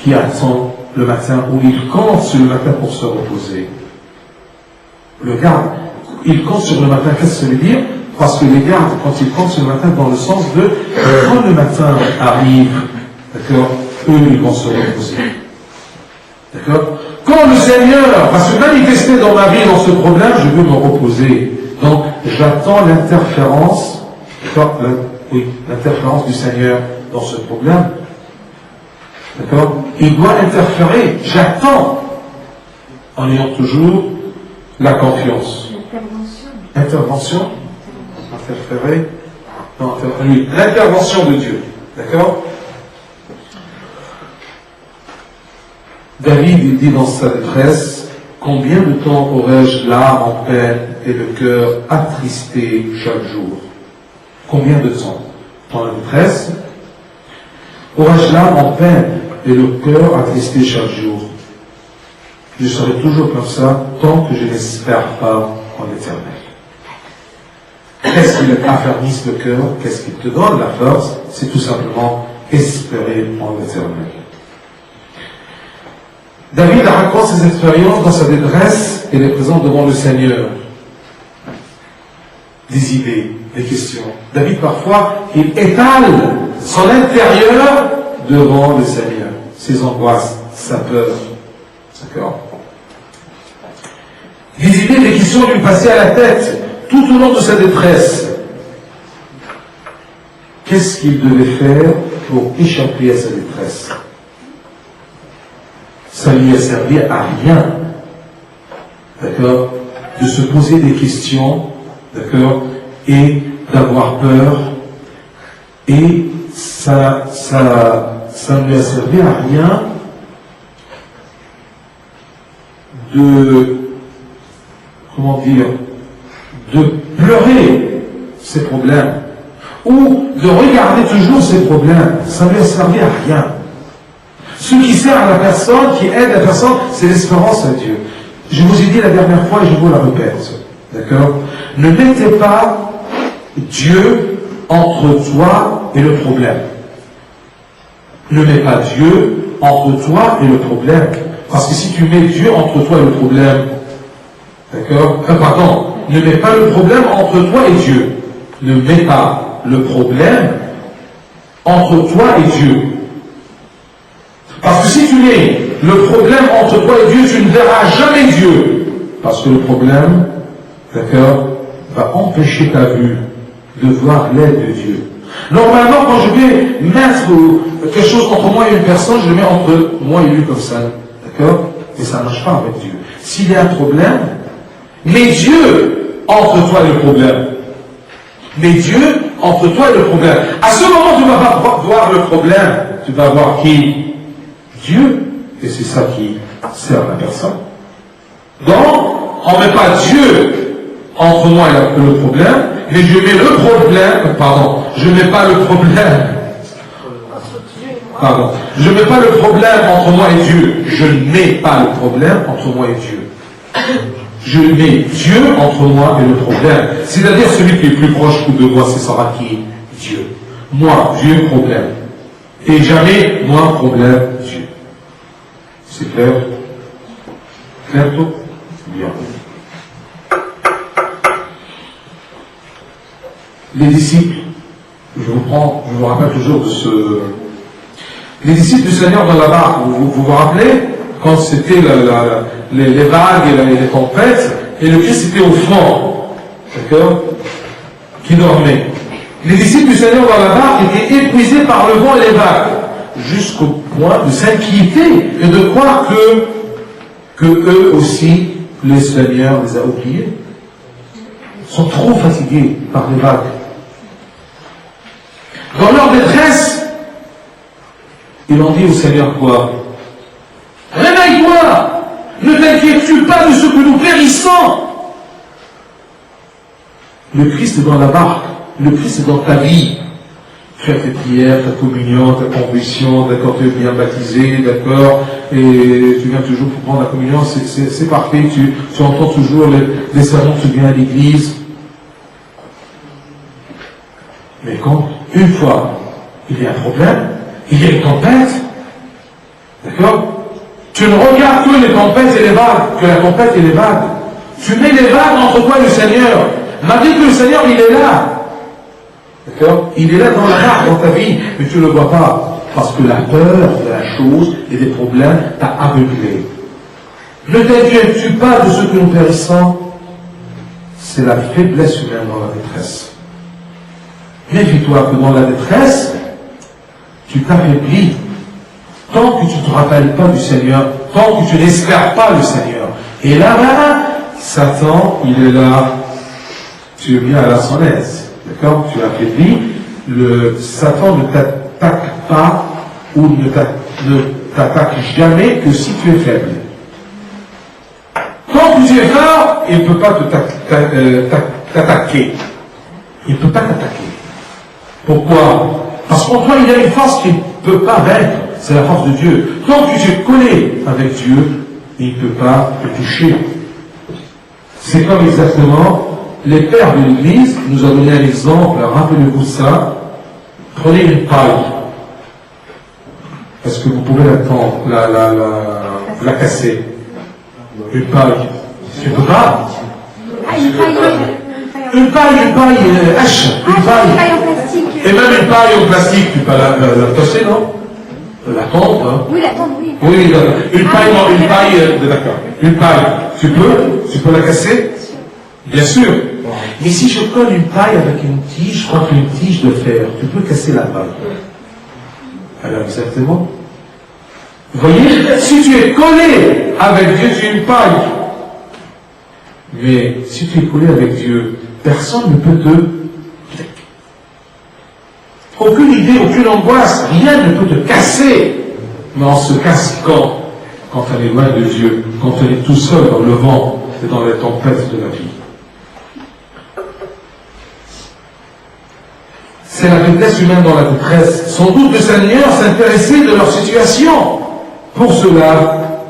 qui attend le matin, où il compte sur le matin pour se reposer. Le garde, il compte sur le matin, qu'est-ce que ça veut dire? Parce que les gardes, quand ils comptent sur le matin, dans le sens de, quand le matin arrive, d'accord, eux, ils vont se reposer. D'accord? Quand le Seigneur va se manifester dans ma vie, dans ce problème, je veux me reposer. Donc, j'attends l'interférence, l'interférence du Seigneur dans ce problème. D'accord? Il doit interférer. J'attends. En ayant toujours la confiance. Intervention. Interférer. Non, oui. L'intervention de Dieu. D'accord? David, il dit dans sa détresse, combien de temps aurais-je l'âme en peine et le cœur attristé chaque jour? Combien de temps? Dans la détresse, aurais-je l'âme en peine et le cœur attristé chaque jour? Je serai toujours comme ça tant que je n'espère pas en l'Éternel. Qu'est-ce qui affermisse le cœur? Qu'est-ce qui te donne la force? C'est tout simplement espérer en l'Éternel. David raconte ses expériences dans sa détresse et les présente devant le Seigneur. Des idées, des questions. David, parfois, il étale son intérieur devant le Seigneur. Ses angoisses, sa peur. D'accord? Des idées, des questions lui passaient à la tête tout au long de sa détresse. Qu'est-ce qu'il devait faire pour échapper à sa détresse? Ça lui a servi à rien, d'accord, de se poser des questions, d'accord, et d'avoir peur, et ça ne lui a servi à rien de, comment dire, de pleurer ses problèmes, ou de regarder toujours ses problèmes. Ça ne lui a servi à rien. Ce qui sert à la personne, qui aide la personne, c'est l'espérance à Dieu. Je vous ai dit la dernière fois et je vous la répète. D'accord? Ne mettez pas Dieu entre toi et le problème. Ne mets pas Dieu entre toi et le problème. Parce que si tu mets Dieu entre toi et le problème, d'accord? Pardon, ne mets pas le problème entre toi et Dieu. Ne mets pas le problème entre toi et Dieu. Parce que si tu mets le problème entre toi et Dieu, tu ne verras jamais Dieu. Parce que le problème, d'accord, va empêcher ta vue de voir l'aide de Dieu. Normalement, quand je vais mettre quelque chose entre moi et une personne, je le mets entre moi et lui comme ça. D'accord? Et ça ne marche pas avec Dieu. S'il y a un problème, mets Dieu entre toi et le problème. Mets Dieu entre toi et le problème. À ce moment, tu ne vas pas voir le problème. Tu vas voir qui? Dieu, et c'est ça qui sert la personne. Donc, on ne met pas Dieu entre moi et le problème, mais je mets le problème, je ne mets pas le problème, je ne mets pas le problème entre moi et Dieu, je ne mets pas le problème entre moi et Dieu. Je mets Dieu entre moi et le problème. C'est-à-dire celui qui est plus proche de moi, c'est sera qui? Dieu. Moi, Dieu, problème. Et jamais, moi, problème, Dieu. C'est clair? Clair tout? Bien. les disciples, je vous rappelle toujours de ce... Les disciples du Seigneur dans la barque, vous rappelez, quand c'était les vagues et les tempêtes, et le Christ était au fond, d'accord, qui dormait. Les disciples du Seigneur dans la barque étaient épuisés par le vent et les vagues, jusqu'au point de s'inquiéter et de croire que eux aussi, le Seigneur les a oubliés. Ils sont trop fatigués par les vagues. Dans leur détresse, ils ont dit au Seigneur quoi? Réveille-toi! Ne t'inquiètes-tu pas de ce que nous périssons? Le Christ est dans la barque. Le Christ est dans ta vie. Tu as tes prières, ta communion, ta confession, d'accord, tu es bien baptisé, d'accord, et tu viens toujours pour prendre la communion, c'est parfait, tu entends toujours les sermons, tu viens à l'église. Mais quand, une fois, il y a un problème, il y a une tempête, d'accord, tu ne regardes que les tempêtes et les vagues, que la tempête et les vagues. Tu mets les vagues entre toi et le Seigneur. Malgré que le Seigneur, il est là. D'accord? Il est là dans la barque, dans ta vie, mais tu ne le vois pas. Parce que la peur de la chose et des problèmes t'a aveuglé. Ne t'inquiètes-tu pas de ce que nous périssons? C'est la faiblesse humaine dans la détresse. Méfie-toi que dans la détresse, tu t'affaiblis. Tant que tu ne te rappelles pas du Seigneur, tant que tu n'espères pas le Seigneur. Et là-bas, Satan, il est là. Tu es bien à la son aise. D'accord? Tu as affaibli. Satan ne t'attaque pas ou ne t'attaque jamais que si tu es faible. Tant que tu es fort, il ne peut pas t'attaquer. Il ne peut pas t'attaquer. Pourquoi? Parce qu'en toi, il y a une force qu'il ne peut pas vaincre. C'est la force de Dieu. Tant que tu es collé avec Dieu, il ne peut pas te toucher. C'est comme exactement les pères de l'Église nous ont donné un exemple. Rappelez-vous ça. Prenez une paille. Est-ce que vous pouvez la casser? Une paille. Tu ne peux pas? Une paille hache. Une paille en plastique. Et même une paille en plastique, tu peux la casser, non? La tente, hein? Oui, la tente, oui. Oui, une paille, d'accord. Une paille, tu peux la casser? Bien sûr. Mais si je colle une paille avec une tige, je crois qu'une tige de fer, tu peux casser la paille. Alors exactement. Vous voyez, si tu es collé avec Dieu, tu es une paille. Mais si tu es collé avec Dieu, personne ne peut te... Aucune idée, aucune angoisse, rien ne peut te casser. Mais on se casse quand on est loin de Dieu, quand on est tout seul dans le vent et dans les tempêtes de la vie. C'est la faiblesse humaine dans la détresse. Sans doute le Seigneur s'intéressait de leur situation. Pour cela,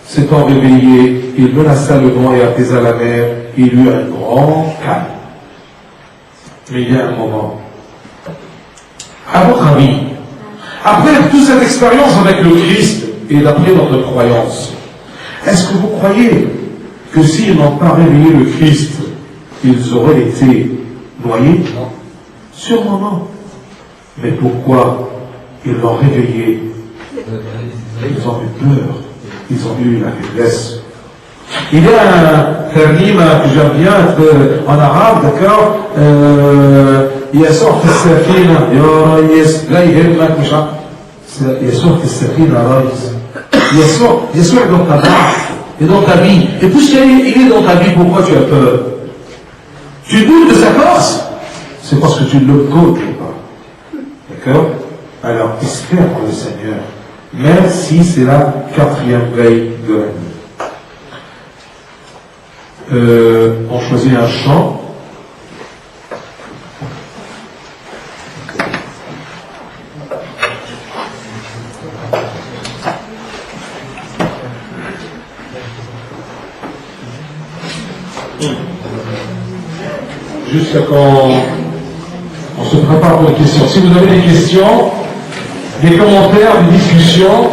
s'étant réveillé, il menaça le vent et apaisa la mer, et il eut un grand calme. Mais il y a un moment. À votre avis, après toute cette expérience avec le Christ et d'après notre croyance, est-ce que vous croyez que s'ils n'ont pas réveillé le Christ, ils auraient été noyés? Non. Sûrement non. Mais pourquoi ils l'ont réveillé? Ils ont eu peur. Ils ont eu la faiblesse. Il y a un terme que j'aime bien en arabe, d'accord? يسوع في السفينة يا ريس لا يهمك مش عارف يسوع في السفينة يا ريس يسوع dans ta barque et dans ta vie. Et puisqu'il est dans ta vie, pourquoi tu as peur? Tu doutes de sa force? C'est parce que tu ne le connais pas. D'accord? Alors espère en le Seigneur, même si c'est la 4e veille de la nuit. On choisit un chant. Jusqu'à quand on se prépare pour les questions. Si vous avez des questions, des commentaires, des discussions,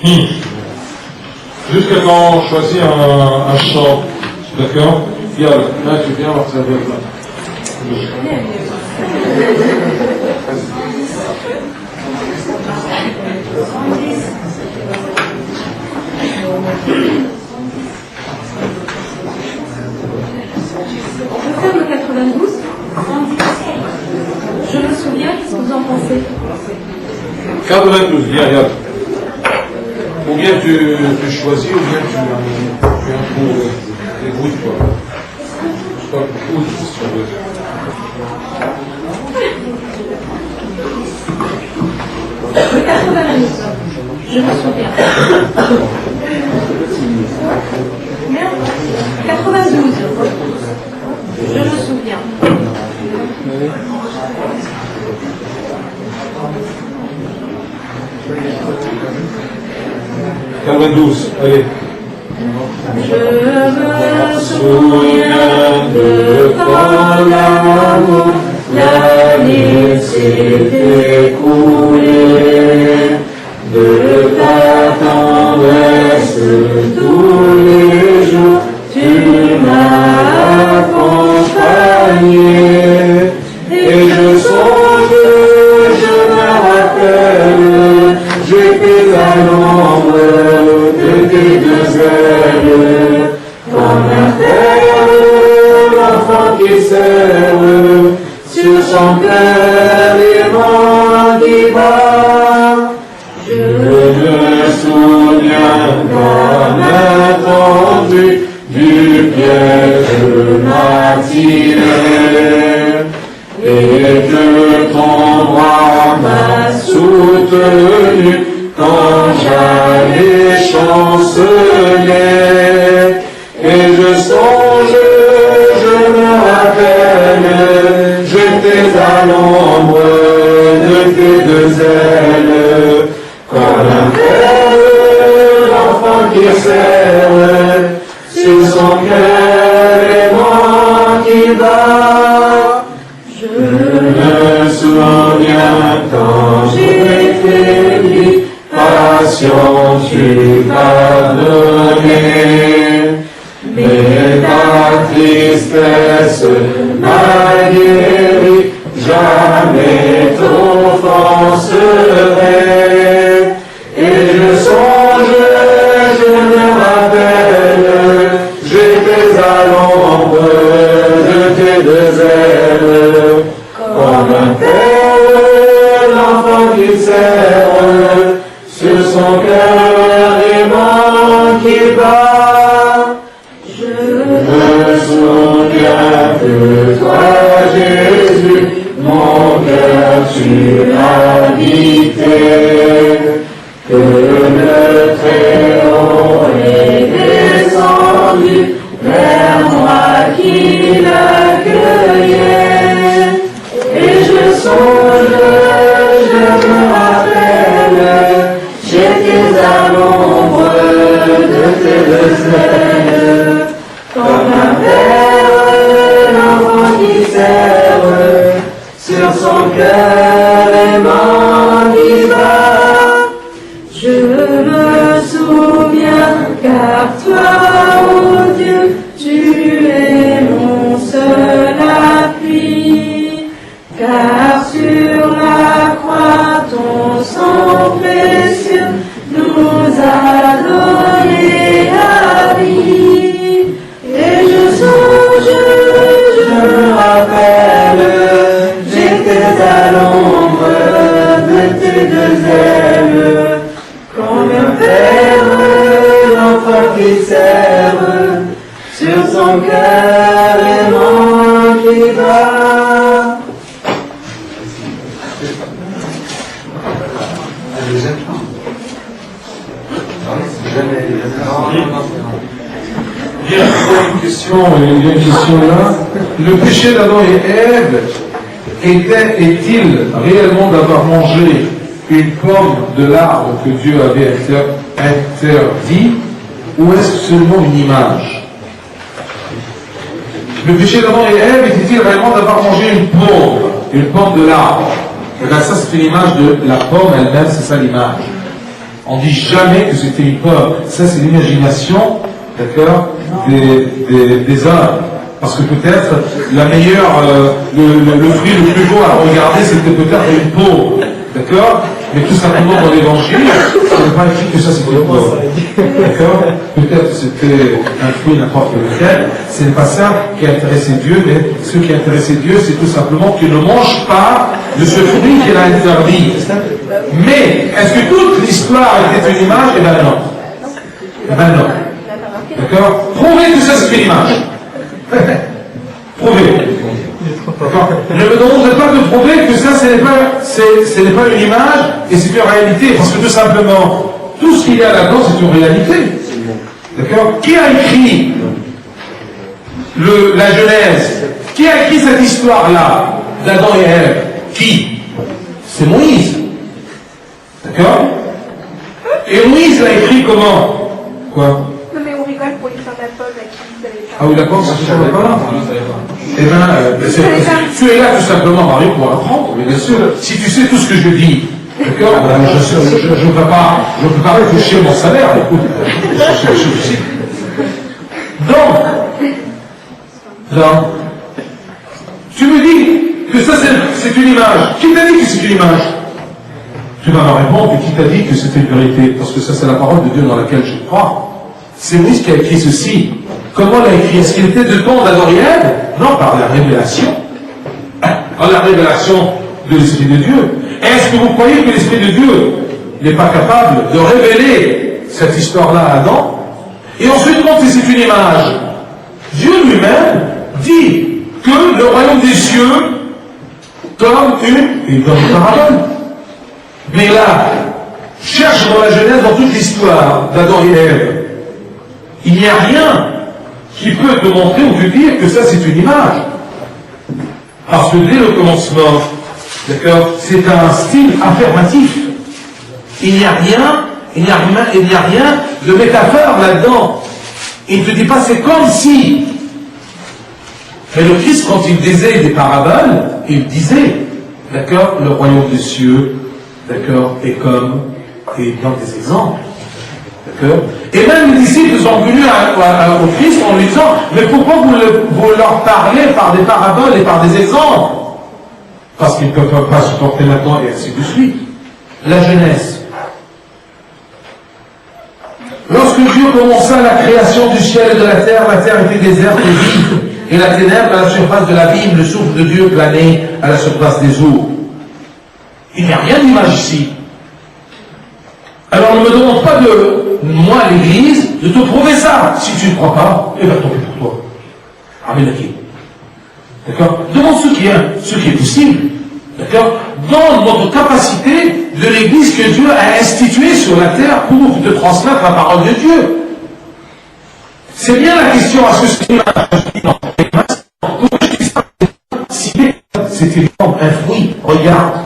Jusqu'à quand on choisit un chant. D'accord? Yalla, là tu viens, on va te servir là. On peut faire le 92 ? Je me souviens, qu'est-ce que vous en pensez ? 92, viens, regarde. Ou bien tu choisis, ou bien tu imposes les bruits, quoi. Je sais pas, beaucoup de questions. Le 92, je me souviens. 92, je me souviens. 92, allez. Je me souviens de quand l'amour, l'année s'est écoulée, de ta tendresse tous les jours, tu m'as accompagné, et je songe, je me rappelle, j'étais à l'ombre de tes deux ailes, comme un père, l'enfant qui serre, sur son cœur aimant qui bat. Je me souviens comme attendu du piège m'a tiré, et que ton bras m'a soutenu quand j'allais chanceler. Et je songe, je me rappelle, j'étais à l'ombre de tes deux ailes, comme un père, l'enfant qui serre, sur son cœur aimant qui bat. Je me souviens quand j'ai faibli, passion tu m'as donné, mais ta tristesse m'a guéri, jamais t'offenserai. Et je songe, je me rappelle, j'étais à l'ombre de tes deux ailes, comme un père, l'enfant qui serre, sur son cœur aimant qui bat. Je me souviens de toi, Jésus, mon cœur tu habitais, que le Très-Haut est descendu vers moi qui l'accueillais. Et je songe, je me rappelle, j'étais à l'ombre de tes deux ailes, comme un père, l'enfant qui serre, sur son cœur aimant qui bat. Je me souviens, car toi, ô Dieu, tu es mon seul appui, car sur la croix ton sang précieux nous a donné la vie. Et je songe, je me rappelle, j'étais à l'ombre de tes deux ailes, comme un père, l'enfant qui serre, sur son cœur aimant qui bat. Il y a une question là. Le péché d'Adam et Ève est-il réellement d'avoir mangé une pomme de l'arbre que Dieu avait interdit, ou est-ce seulement une image? Le péché d'Adam et Ève était-il réellement d'avoir mangé une pomme de l'arbre? Ça c'est une image de la pomme elle-même, c'est ça l'image. On dit jamais que c'était une pomme. Ça, c'est l'imagination, d'accord, des hommes. Parce que peut-être la meilleure, le fruit le plus beau à regarder, c'était peut-être une peau, d'accord. Mais tout simplement dans l'évangile, ce n'est pas écrit que ça c'était une pomme. D'accord. Peut-être c'était un fruit n'importe lequel. Ce n'est pas ça qui a intéressé Dieu, mais ce qui a intéressé Dieu, c'est tout simplement qu'il ne mange pas de ce fruit qu'il a interdit. Mais, est-ce que toute l'histoire était une image? Eh bien non. Eh bien non. D'accord? Prouvez que ça c'est une image. Prouvez. D'accord? Ne me demandez pas de prouver que ça ce n'est pas une image et c'est une réalité. Parce que tout simplement, tout ce qu'il y a là-dedans, c'est une réalité. D'accord? Qui a écrit la Genèse? Qui a écrit cette histoire-là d'Adam et Ève? Qui? C'est Moïse. D'accord? Et Moïse l'a écrit comment? Quoi? Non mais on rigole pour l'histoire de la pomme à qui vous avez parlé. Ah oui, d'accord, ça ne savait pas là. Eh bien, tu es là tout simplement, Mario, pour apprendre, mais bien sûr, si tu sais tout ce que je dis, d'accord, je ne peux pas toucher mon salaire, écoute, donc, tu me dis que ça c'est une image. Qui t'a dit que c'est une image? Tu vas me répondre, mais qui t'a dit que c'était une vérité? Parce que ça c'est la parole de Dieu dans laquelle je crois. C'est Moïse qui a écrit ceci. Comment l'a écrit? Est-ce qu'il était de temps d'Adam et Ève? Non, par la révélation. Par la révélation de l'Esprit de Dieu. Est-ce que vous croyez que l'Esprit de Dieu n'est pas capable de révéler cette histoire-là à Adam? Et ensuite, quand c'est une image, Dieu lui-même dit que le royaume des cieux comme une parabole. Mais là, cherche dans la Genèse, dans toute l'histoire d'Adam et Ève. Il n'y a rien qui peut te montrer ou te dire que ça c'est une image. Parce que dès le commencement, d'accord, c'est un style affirmatif. Il n'y a rien de métaphore là-dedans. Il ne te dit pas c'est comme si. Mais le Christ, quand il disait des paraboles, il disait, d'accord, le royaume des cieux, d'accord, est comme, et dans des exemples. D'accord. Et même les disciples sont venus au Christ en lui disant, mais pourquoi vous leur parlez par des paraboles et par des exemples? Parce qu'ils ne peuvent pas supporter maintenant et ainsi de suite. La Genèse. Lorsque Dieu commença la création du ciel et de la terre était déserte et vide, et la ténèbre à la surface de l'abîme, le souffle de Dieu planait à la surface des eaux. Il n'y a rien d'image ici. Alors ne me demande pas moi, l'Église, de te prouver ça. Si tu ne crois pas, eh bien tant pis pour toi. Amen. D'accord? Demande ce qui est possible. D'accord? Dans notre capacité de l'Église que Dieu a instituée sur la terre pour te transmettre la parole de Dieu. C'est bien la question, est-ce que c'est une c'est un fruit, regarde.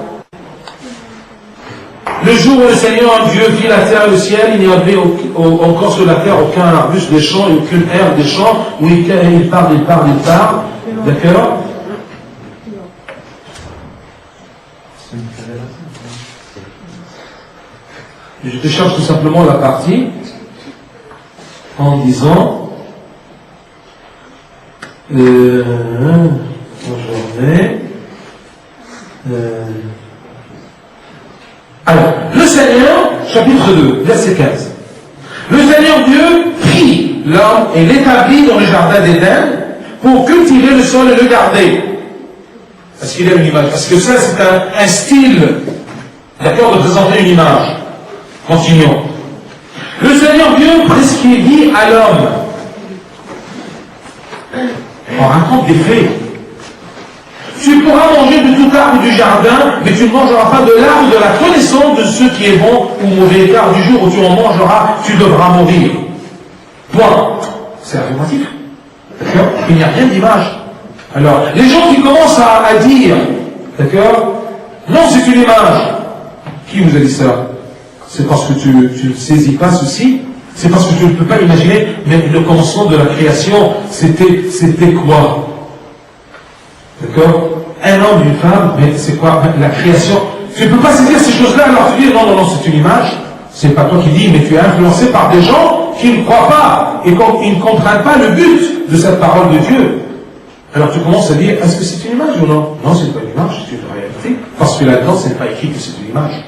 Le jour où le Seigneur Dieu fit la terre et le ciel, il n'y avait encore sur la terre aucun arbuste des champs et aucune herbe des champs, où il parle. D'accord? Je te cherche tout simplement la partie en disant alors, le Seigneur, chapitre 2, verset 15. Le Seigneur Dieu prit l'homme et l'établit dans le jardin d'Éden pour cultiver le sol et le garder. Parce qu'il a une image. Parce que ça, c'est un style, d'accord, de présenter une image. Continuons. Le Seigneur Dieu prescrivit à l'homme. On raconte des faits. Tu pourras manger de tout arbre du jardin, mais tu ne mangeras pas de l'arbre de la connaissance de ce qui est bon ou mauvais, car du jour où tu en mangeras, tu devras mourir. Point. C'est affirmatif. D'accord? Il n'y a rien d'image. Alors, les gens qui commencent à dire, d'accord, non, c'est une image. Qui vous a dit ça? C'est parce que tu ne saisis pas ceci. C'est parce que tu ne peux pas imaginer, mais le commencement de la création, c'était quoi? D'accord? Un homme, une femme, mais c'est quoi? La création. Tu ne peux pas saisir ces choses-là, alors tu dis non, c'est une image. C'est pas toi qui dis, mais tu es influencé par des gens qui ne croient pas et qui ne comprennent pas le but de cette parole de Dieu. Alors tu commences à dire, est-ce que c'est une image ou non? Non, c'est pas une image, c'est une réalité. Parce que là-dedans, ce n'est pas écrit que c'est une image.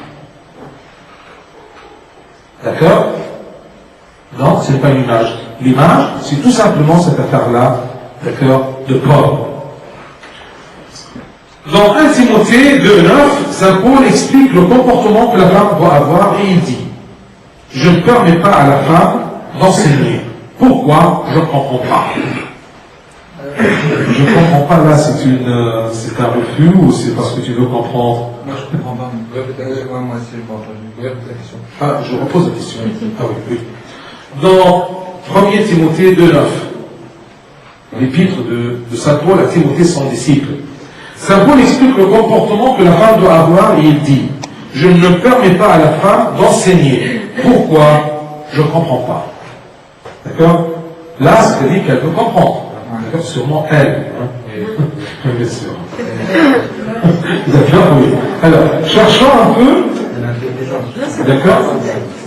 D'accord? Non, ce n'est pas une image. L'image, c'est tout simplement cette affaire-là, d'accord, de Paul. Dans 1 Timothée 2,9, Saint Paul explique le comportement que la femme doit avoir et il dit: je ne permets pas à la femme d'enseigner. Pourquoi? Je ne comprends pas. Je ne comprends pas, là, c'est un refus ou c'est parce que tu veux comprendre? Moi, je ne comprends pas. Moi aussi, je ne comprends pas. La question. Ah, je repose la question. Ah oui, oui. Dans 1 Timothée 2,9, l'épître de Saint Paul à Timothée, son disciple, Saint Paul explique le comportement que la femme doit avoir et il dit: je ne permets pas à la femme d'enseigner. Pourquoi? Je ne comprends pas. D'accord? Là, c'est-à-dire qu'elle peut comprendre. D'accord? Sûrement elle. Hein? Bien sûr. D'accord? Oui. Alors, cherchons un peu. D'accord?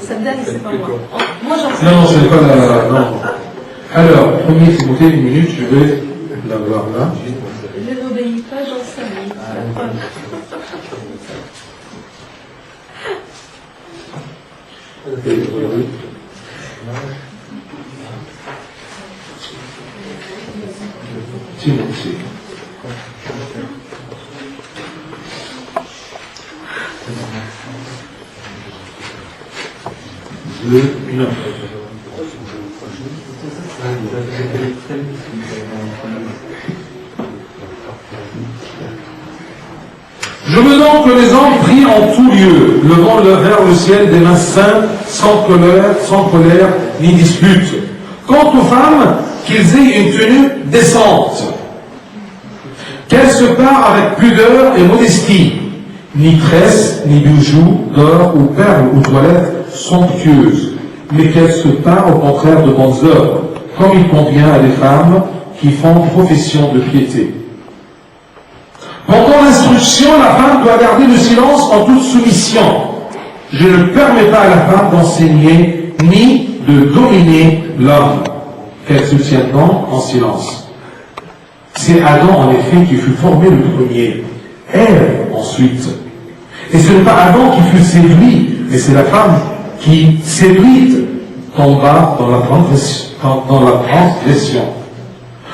Ça me donne, c'est pas moi. Moi, j'en sais. Non, c'est pas la. Non. Alors, 1 Timothée, une minute, je vais la voir là. Je n'obéis pas, j'en sais. Timothée. Je veux donc que les hommes prient en tout lieu, levant vers le ciel des mains saintes, sans colère, ni dispute. Quant aux femmes, qu'ils aient une tenue décente, qu'elles se parent avec pudeur et modestie, ni tresses, ni bijoux, d'or ou perles ou toilettes somptueuses, mais qu'elles se parent au contraire de bonnes œuvres, comme il convient à des femmes qui font profession de piété. Pendant l'instruction, la femme doit garder le silence en toute soumission. Je ne permets pas à la femme d'enseigner ni de dominer l'homme, qu'elle se tienne donc en silence. C'est Adam en effet qui fut formé le premier, Ève ensuite. Et ce n'est pas Adam qui fut séduit, mais c'est la femme qui, séduite, tomba dans la transgression.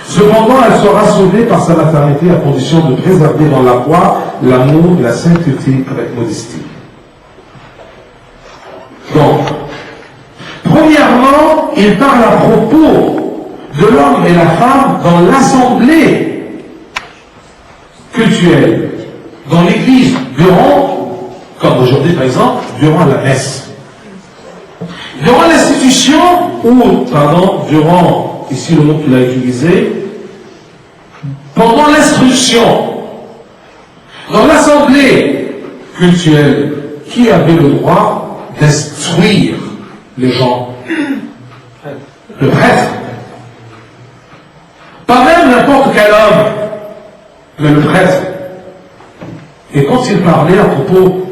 Cependant, elle sera sauvée par sa maternité à condition de préserver dans la foi l'amour et la sainteté avec modestie. Donc, premièrement, il parle à propos de l'homme et la femme dans l'assemblée cultuelle, dans l'église, durant, comme aujourd'hui par exemple, durant la messe. Durant l'institution, durant, ici le mot qu'il a utilisé, pendant l'instruction, dans l'assemblée cultuelle, qui avait le droit d'instruire les gens? Le prêtre. Pas même n'importe quel homme, mais le prêtre. Et quand il parlait à propos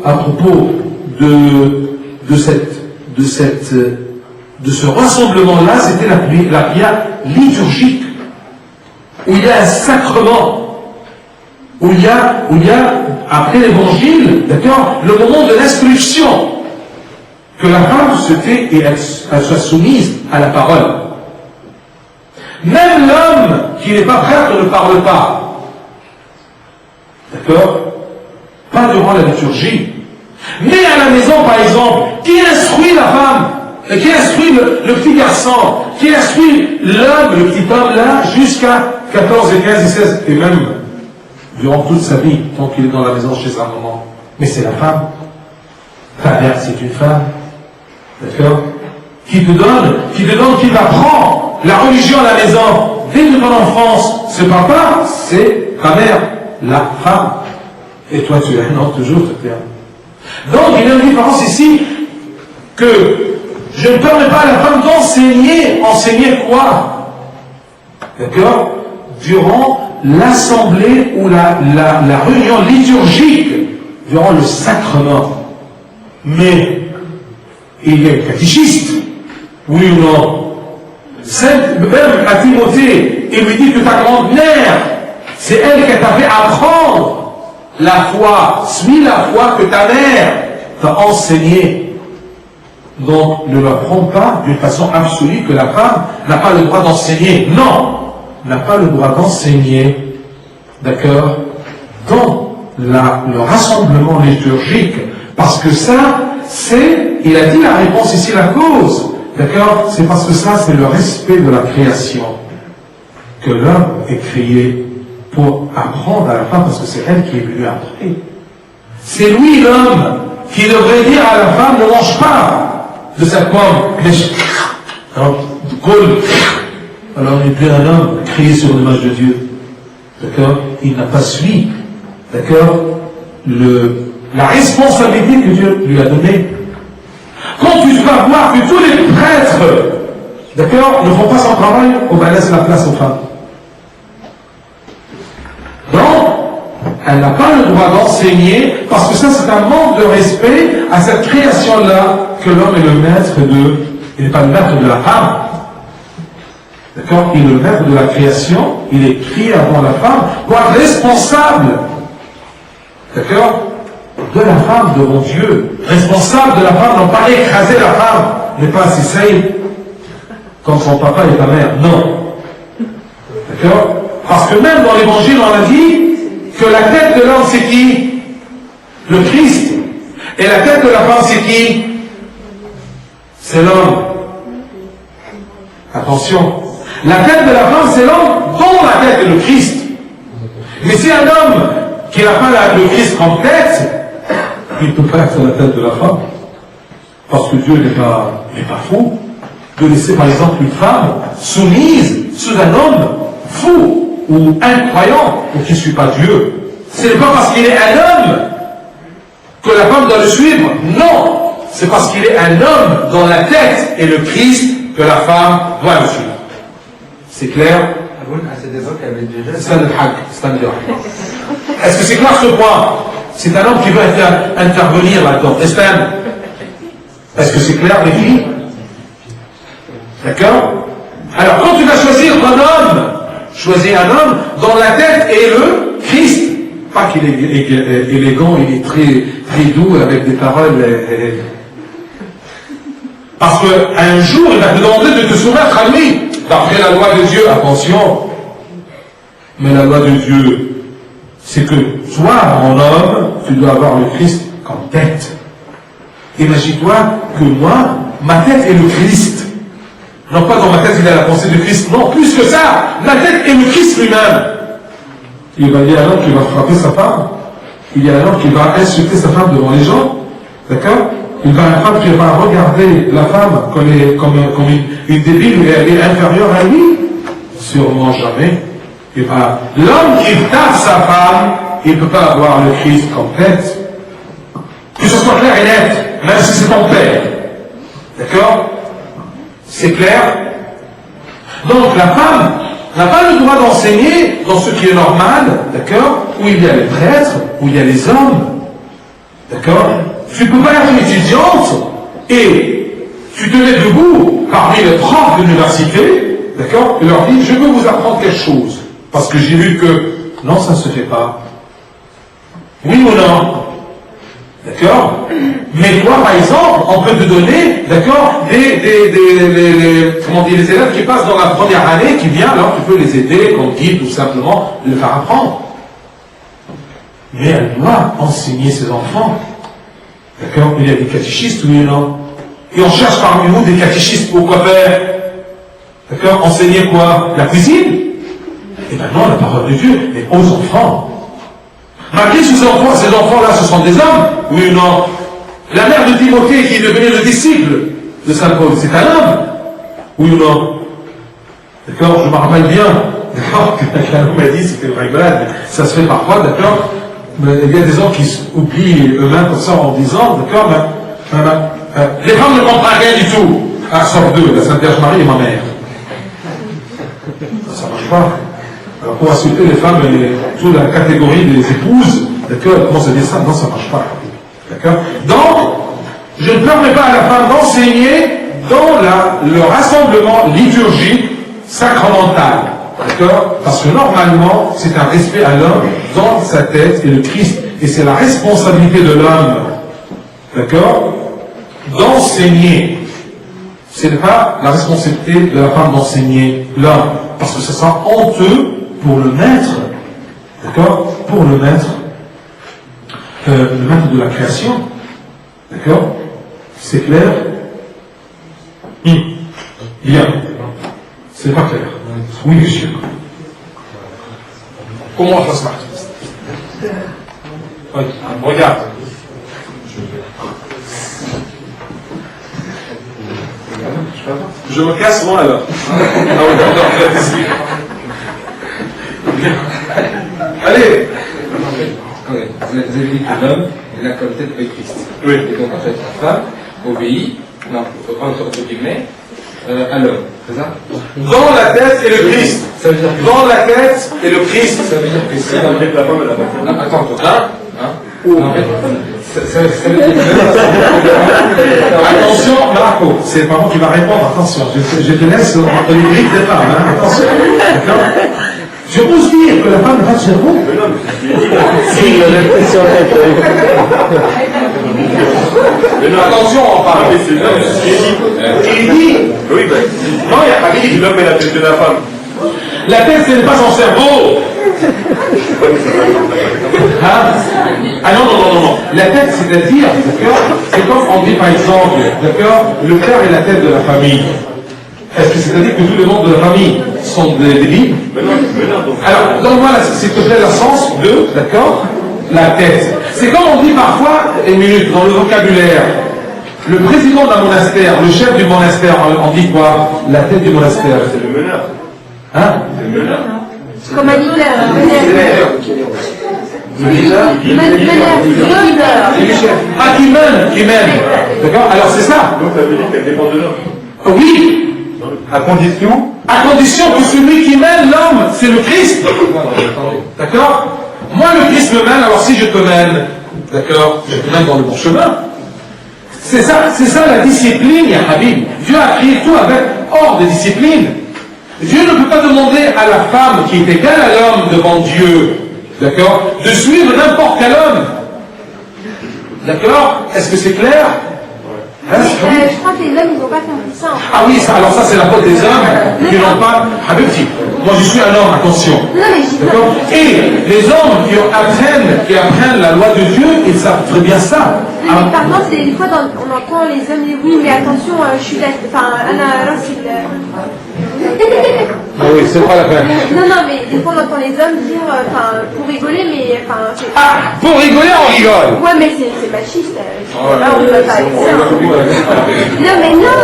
de ce rassemblement-là, c'était la prière liturgique, où il y a un sacrement, où il y a après l'évangile, d'accord, le moment de l'instruction, que la femme se tait et elle soit soumise à la parole. Même l'homme qui n'est pas prêtre ne parle pas. D'accord? Pas durant la liturgie. Mais à la maison, par exemple, qui instruit la femme? Qui instruit le petit garçon? Qui instruit l'homme, le petit homme là, jusqu'à 14 et 15 et 16, et même durant toute sa vie, tant qu'il est dans la maison chez sa maman? Mais c'est la femme. Ta mère, c'est une femme. D'accord? Qui t'apprend la religion à la maison dès de ton enfance. C'est papa, c'est ta mère, la femme. Et toi, tu es un homme toujours, te père. Donc, il y a une différence ici que je ne permets pas à la femme d'enseigner. Enseigner quoi? D'accord? Durant l'assemblée ou la réunion liturgique, durant le sacrement. Mais il est catéchiste. Oui ou non? Même à Timothée, il lui dit que ta grand-mère, c'est elle qui t'a fait apprendre la foi. Suis la foi que ta mère t'a enseignée. Donc, ne l'apprends pas d'une façon absolue que la femme n'a pas le droit d'enseigner. Non, n'a pas le droit d'enseigner, d'accord, dans le rassemblement liturgique. Parce que ça, il a dit la réponse ici, la cause. D'accord? C'est parce que ça, c'est le respect de la création. Que l'homme est créé pour apprendre à la femme, parce que c'est elle qui est venue après. C'est lui, l'homme, qui devrait dire à la femme, ne mange pas de cette pomme. Alors, il n'est plus un homme créé sur l'image de Dieu. D'accord? Il n'a pas suivi, d'accord, la responsabilité que Dieu lui a donnée. Quand tu vas voir que tous les prêtres, d'accord, ne font pas son travail, on va laisser la place aux femmes. Donc, elle n'a pas le droit d'enseigner, parce que ça, c'est un manque de respect à cette création-là, que l'homme est le maître de, il n'est pas le maître de la femme. D'accord? Il est le maître de la création, il est créé avant la femme, doit être responsable. D'accord? De la femme devant Dieu. Responsable de la femme, non pas écraser la femme, n'est pas assis comme son papa et ta mère. Non. D'accord? Parce que même dans l'évangile, on a dit que la tête de l'homme, c'est qui? Le Christ. Et la tête de la femme, c'est qui? C'est l'homme. Attention. La tête de la femme, c'est l'homme dont la tête est le Christ. Mais si un homme qui n'a pas le Christ comme tête, il ne peut pas être la tête de la femme. Parce que Dieu n'est pas fou de laisser par exemple une femme soumise sous un homme fou ou incroyant ou qui ne suit pas Dieu. Ce n'est pas parce qu'il est un homme que la femme doit le suivre. Non, c'est parce qu'il est un homme dont la tête est le Christ que la femme doit le suivre. C'est clair? À cette époque, il y avait déjà... Est-ce que c'est clair ce point? C'est un homme qui veut intervenir là-dedans. Est-ce que c'est clair, les filles? D'accord? Alors, quand tu vas choisir un homme, choisis un homme dont la tête est le Christ. Pas qu'il est élégant, il est très, très doux avec des paroles. Parce qu'un jour, il va te demander de te soumettre à lui. D'après la loi de Dieu, attention. Mais la loi de Dieu, c'est que toi, mon homme, tu dois avoir le Christ comme tête. Imagine-toi que moi, ma tête est le Christ. Non pas dans ma tête, il y a la pensée de Christ. Non, plus que ça, ma tête est le Christ lui-même. Il y a un homme qui va frapper sa femme. Il y a un homme qui va insulter sa femme devant les gens. D'accord? Il va un homme qui va regarder la femme comme une débile et elle est inférieure à lui. Sûrement jamais. L'homme qui tape sa femme, il ne peut pas avoir le Christ comme tête. Que ce soit clair et net, même si c'est ton père. D'accord? C'est clair? Donc la femme n'a pas le droit d'enseigner dans ce qui est normal, d'accord? Où il y a les prêtres, où il y a les hommes. D'accord? Tu ne peux pas être étudiante et tu te mets debout parmi les profs d'université, d'accord? Et leur dis, je veux vous apprendre quelque chose. Parce que j'ai vu que, non, ça ne se fait pas. Oui ou non? D'accord? Mais toi, par exemple, on peut te donner, d'accord, les élèves qui passent dans la première année, qui viennent, alors tu peux les aider comme guide, tout simplement, de les faire apprendre. Mais elle doit enseigner ses enfants. D'accord? Il y a des catéchistes, oui ou non? Et on cherche parmi nous des catéchistes pour quoi faire? D'accord? Enseigner quoi? La cuisine? Et maintenant, la parole de Dieu est aux enfants. Malgré ces enfants-là, ce sont des hommes, oui ou non? La mère de Timothée qui est devenue le disciple de Saint Paul, c'est un homme, oui ou non? D'accord? Je me rappelle bien, d'accord, qu'un homme m'a dit, c'était une rigolade, ça se fait parfois, d'accord? Mais il y a des gens qui oublient eux-mêmes comme ça en disant, d'accord, les femmes ne comprennent rien du tout. Ah, sauf deux, la Sainte Vierge Marie et ma mère. Ça marche pas. Alors pour insulter les femmes et toute la catégorie des épouses, d'accord, comment se dit ça? Non, ça marche pas. D'accord? Donc, Je ne permets pas à la femme d'enseigner dans le rassemblement liturgique sacramental. D'accord? Parce que normalement, c'est un respect à l'homme dans sa tête et le Christ. Et c'est la responsabilité de l'homme. D'accord? D'enseigner. Ce n'est pas la responsabilité de la femme d'enseigner l'homme. Parce que ce sera honteux pour le maître. D'accord? Pour le maître de la création. D'accord? C'est clair? Bien. C'est pas clair. Oui, monsieur. Comment ça se passe? Oui, regarde. Je me casse moi alors. Allez. Vous avez dit que l'homme est la qualité de Christ. Oui. Et donc en fait, la femme obéit, entre guillemets, à l'homme. C'est ça? Dans la tête et le Christ. Ça veut dire que Dans la tête et le Christ. ça veut dire que si la femme elle a pas. Attends, non, en fait, ça veut dire que Attention, Marco, c'est pas moi qui va répondre, attention, je te laisse entre les griffes des femmes, hein, attention. D'accord? Je ose dire que la femme n'a pas de cerveau. Attention, on parle. Il dit. Oui, ben. Non, il n'y a pas dit. L'homme est la tête de la femme. La tête, ce n'est pas son cerveau. Hein? Ah non. La tête, c'est-à-dire, d'accord, c'est comme on dit par exemple, d'accord, le père est la tête de la famille. Est-ce que c'est-à-dire que tout le monde de la famille sont des bibles? Alors, donne-moi, s'il te plaît, le sens de, d'accord, la tête. C'est comme on dit parfois, une minute, dans le vocabulaire, le président d'un monastère, le chef du monastère, on dit quoi? La tête du monastère. C'est le meneur. Hein? C'est le meneur. Comme un leader. Ah, qui mène. D'accord? Alors c'est ça. Donc ça veut dire qu'elle dépend de l'homme. Oui. À condition Que celui qui mène l'homme, c'est le Christ. D'accord? Moi, le Christ me mène, alors si je te mène, d'accord, je te mène dans le bon chemin. C'est ça la discipline, ya Habib. Dieu a créé tout avec hors de discipline. Dieu ne peut pas demander à la femme qui est égale à l'homme devant Dieu, d'accord, de suivre n'importe quel homme. D'accord? Est-ce que c'est clair? Hein, Je crois que les hommes, ils n'ont pas compris ça. ah oui, alors ça c'est la faute des hommes qui n'ont pas. Habibti, moi je suis un homme, attention. Non, mais je dis D'accord? Et les hommes qui apprennent la loi de Dieu, ils savent très bien ça. mais par contre, des fois, on entend les hommes dire oui, mais attention, je suis là. Enfin, Anna, là, c'est Ah oui, c'est pas la peine. Non, mais des fois, on entend les hommes dire, pour rigoler, mais c'est. Ah, pour rigoler, on rigole. Ouais, mais c'est machiste. Là, on rigole pas avec ça. Non, mais non.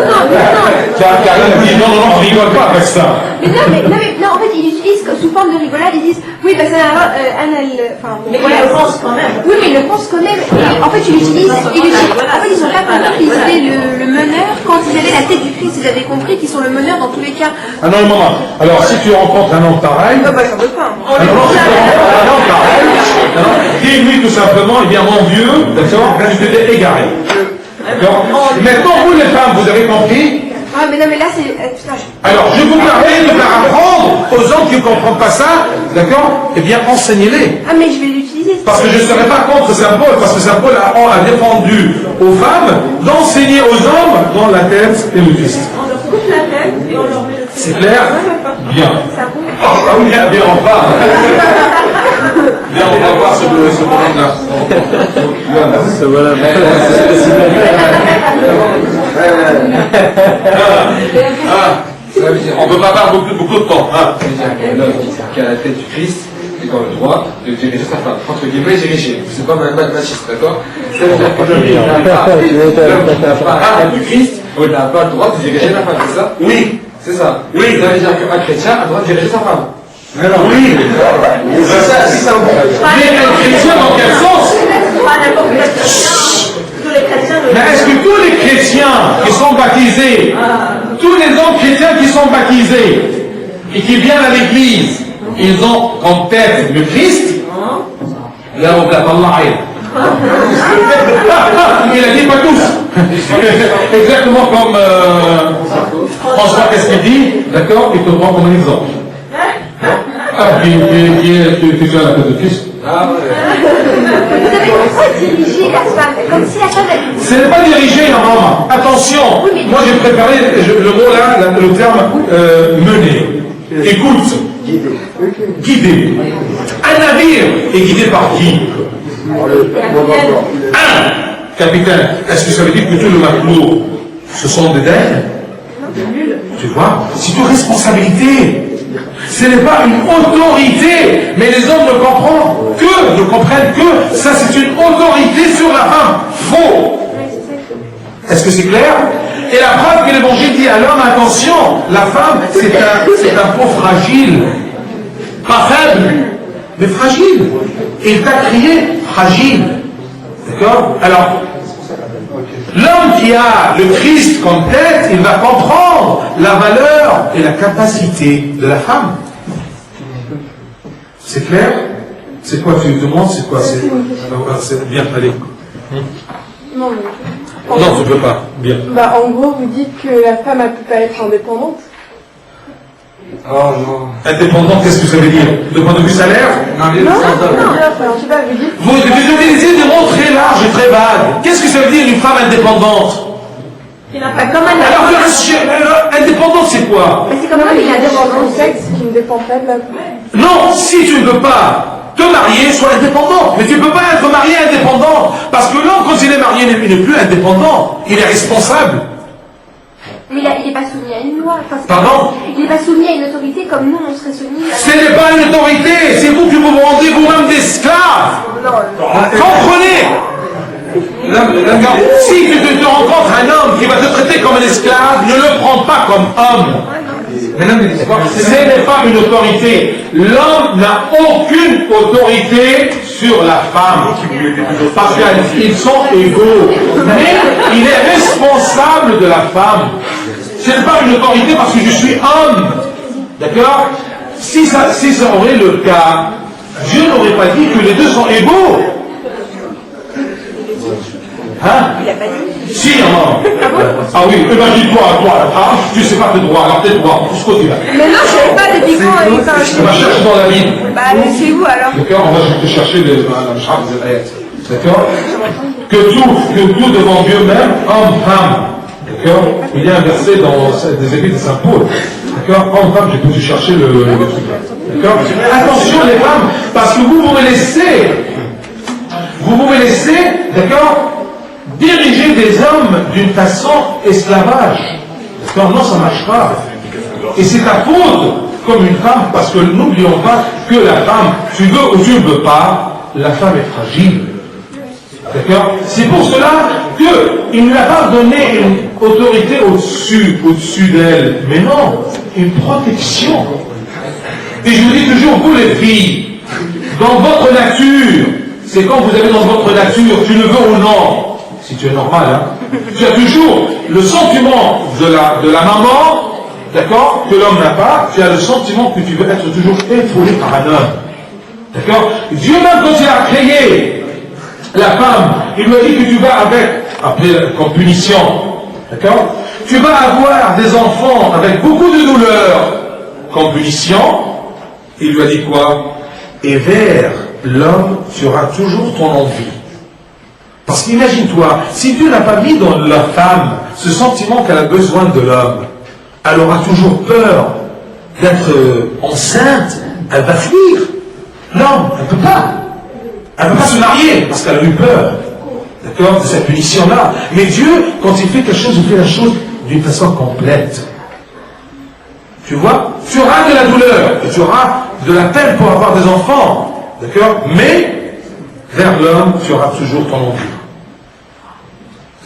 Karim dit non, on rigole pas avec ça. Mais non, en fait, ils utilisent sous forme de rigolade, ils disent oui, bah ça, Mais il le pense quand même. Oui, mais ils le pensent quand même. Et en fait, ils utilisent. En fait, ils ont pas compris qu'ils étaient le meneur quand ils avaient la tête du Christ. Ils avaient compris qu'ils sont le meneur dans tous les cas. Ah non, maman. Alors si tu rencontres un homme pareil. Bah, j'en veux pas. Ah non, si tu rencontres un homme pareil, dis-lui tout simplement, eh bien mon Dieu, d'accord, tu t'es égaré. D'accord? Maintenant, vous les femmes, vous avez compris? Ah, mais non, mais là, c'est. Putain, Alors, je vous permets de faire apprendre aux hommes qui ne comprennent pas ça, d'accord? Eh bien, enseignez-les. Ah, mais je vais l'utiliser. Parce que je ne serai pas contre Saint Paul, parce que Saint Paul a défendu aux femmes d'enseigner aux hommes dans la tête et le Christ. On leur coupe la tête et on leur met le. C'est clair? Bien. Ça roule. Ah oui, bien, on va. Bien, on va voir ce moment-là. On ne peut pas avoir beaucoup de temps. Hein. L'homme qui a la tête du Christ est dans le droit de diriger sa femme. Entre guillemets, diriger. C'est pas machiste, d'accord? C'est-à-dire que l'homme qui n'a pas la tête du Christ, il n'a pas le droit de diriger la femme, c'est ça? Oui. C'est ça. Oui. Ça veut dire qu'un chrétien a le droit de diriger sa femme. Oui. C'est ça. Mais un chrétien dans quel sens? Pas n'importe quel chrétien. Tous les chrétiens le. Mais est-ce que tous les chrétiens qui sont baptisés, tous les hommes chrétiens qui sont baptisés et qui viennent à l'église, ils ont en tête le Christ? Là, on l'a pas. Il a dit pas tous. Exactement comme François, qu'est-ce qu'il dit? D'accord? Il te prend comme un exemple. Qui est la tête de Christ. Vous avez pourquoi diriger la femme comme si la femme elle... Ce n'est pas diriger un homme. Attention, moi j'ai préparé le mot là, le terme mener. Écoute. Guider. Un navire est guidé par qui? Un capitaine. Est-ce que ça veut dire que tous les matelots, ce sont des daims? Tu vois? C'est une responsabilité. Ce n'est pas une autorité, mais les hommes ne comprennent que ça c'est une autorité sur la femme. Faux. Est-ce que c'est clair? Et la preuve que l'évangile dit à l'homme, attention, la femme c'est un pot fragile. Pas faible, mais fragile. Et il t'a crié fragile. D'accord? Alors, l'homme qui a le Christ comme tête, il va comprendre la valeur et la capacité de la femme. C'est clair? C'est quoi tu demandes? C'est quoi? C'est bien, allez. Non, mais... Non, tu ne peux pas. Bien. Bah, en gros, vous dites que la femme elle peut pas être indépendante. Oh non. Indépendant, qu'est-ce que ça veut dire? De point de vue salaire? Non, mais Non, sans non, je sais pas, vous dites... Vous utilisez des mots très larges et très vagues. Qu'est-ce que ça veut dire une femme indépendante? Il n'a pas comme un Alors, indépendante, c'est quoi? C'est comme il a indépendant au sexe qui ne dépend pas de la femme. Non, si tu ne veux pas te marier, sois indépendante. Mais tu ne peux pas être marié indépendant. Parce que l'homme, quand il est marié, il n'est plus indépendant. Il est responsable. Mais il n'est pas soumis à une loi. Enfin, Pardon? il n'est pas soumis à une autorité comme nous, on serait soumis à... Ce n'est pas une autorité. C'est vous qui vous rendez vous-même d'esclaves. Comprenez? D'accord. Si tu te rencontres un homme qui va te traiter comme un esclave, ne le prends pas comme homme. Ce n'est pas une autorité. L'homme n'a aucune autorité sur la femme. Parce qu'ils sont égaux. Mais il est responsable de la femme. Ce n'est pas une autorité parce que je suis homme. D'accord? Si ça aurait le cas, Dieu n'aurait pas dit que les deux sont égaux. Hein? Si, non. Ah oui, imagine-toi, toi, tu sais pas tes droits, alors tes droits, tout ce que tu as. Mais non, je savais pas depuis quand... On va chercher dans la Bible. Bah, c'est où alors? D'accord, on va chercher le d'accord? Que tout devant Dieu même, homme, femme. D'accord? Il y a un verset dans des Écrits de Saint Paul. D'accord? Homme, femme, j'ai pu chercher le truc là. D'accord? Attention les femmes, parce que vous me laissez, d'accord? Diriger des hommes d'une façon esclavage. D'accord? Non, ça ne marche pas. Et c'est ta faute comme une femme, parce que n'oublions pas que la femme, tu veux ou tu ne veux pas, la femme est fragile. D'accord? C'est pour cela qu'il ne lui a pas donné une autorité au-dessus d'elle. Mais non, une protection. Et je vous dis toujours, vous les filles, dans votre nature, c'est quand vous avez dans votre nature, tu le veux ou non, si tu es normal, hein, tu as toujours le sentiment de la maman, d'accord, que l'homme n'a pas, tu as le sentiment que tu veux être toujours épaulé par un homme. D'accord? Dieu même quand il a créé la femme, il lui a dit que tu vas après comme punition, d'accord? Tu vas avoir des enfants avec beaucoup de douleur comme punition. Il lui a dit quoi? Et vers l'homme, tu auras toujours ton envie. Parce qu'imagine-toi, si Dieu n'a pas mis dans la femme ce sentiment qu'elle a besoin de l'homme, elle aura toujours peur d'être enceinte, elle va fuir. L'homme, elle ne peut pas. Elle ne peut pas se marier parce qu'elle a eu peur. D'accord? De cette punition-là. Mais Dieu, quand il fait quelque chose, il fait la chose d'une façon complète. Tu vois? Tu auras de la douleur et tu auras de la peine pour avoir des enfants. D'accord? Mais, vers l'homme, tu auras toujours ton envie.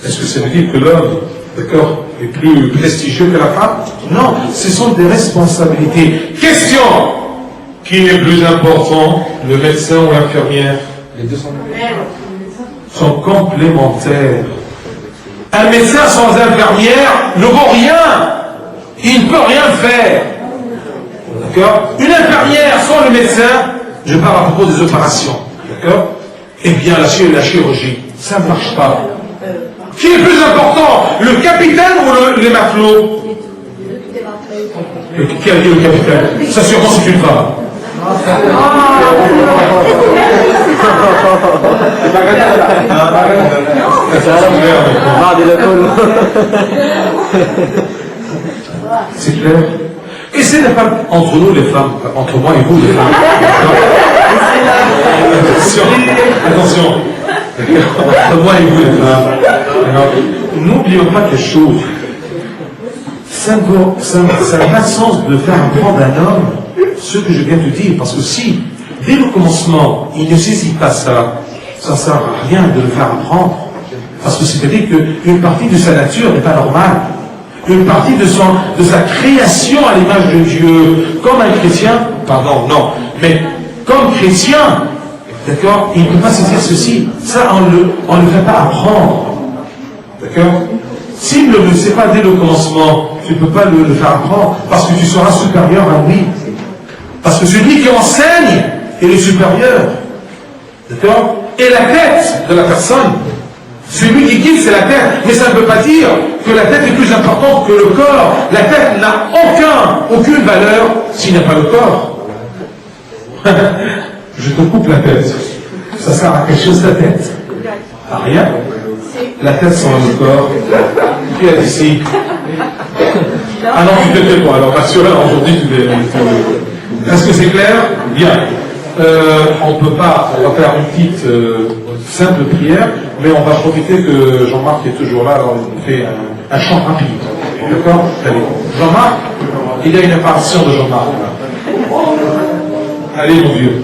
Est-ce que ça veut dire que l'homme, d'accord, est plus prestigieux que la femme? Non, ce sont des responsabilités. Question! Qui est plus important, le médecin ou l'infirmière? Les deux sont complémentaires. Un médecin sans infirmière ne vaut rien. Il ne peut rien faire. D'accord? Une infirmière sans le médecin, je parle à propos des opérations. D'accord? Eh bien, la chirurgie, ça ne marche pas. Qui est plus important, le capitaine ou les matelots? Qui a dit le capitaine? Ça sûrement c'est une femme. C'est clair. Essayez de pas entre nous les femmes, entre moi et vous les femmes. Attention. Entre moi et vous les femmes. N'oublions pas quelque chose. Ça n'a pas de sens de faire apprendre un homme ce que je viens de dire, parce que si, dès le commencement, il ne saisit pas ça, ça ne sert à rien de le faire apprendre. Parce que c'est-à-dire qu'une partie de sa nature n'est pas normale. Une partie de sa création à l'image de Dieu, comme un chrétien, pardon, non, mais comme chrétien, d'accord, il ne peut pas saisir ceci. Ça, on ne le fait pas apprendre. D'accord? S'il ne le sait pas dès le commencement, tu ne peux pas le faire apprendre, parce que tu seras supérieur à lui. Parce que celui qui enseigne est le supérieur. D'accord? Et la tête de la personne, celui qui guide, c'est la tête. Mais ça ne veut pas dire que la tête est plus importante que le corps. La tête n'a aucune valeur s'il n'y a pas le corps. Je te coupe la tête. Ça sert à quelque chose la tête? À rien. La tête sans le corps. Qui a dit ici? Ah non, tu te tais pas. Alors, rassurez, aujourd'hui, tu es. Est-ce que c'est clair? Bien. On ne peut pas, on va faire une petite simple prière, mais on va profiter que Jean-Marc est toujours là, alors on fait un chant rapide. D'accord? Allez. Jean-Marc, il y a une apparition de Jean-Marc. Allez, mon vieux.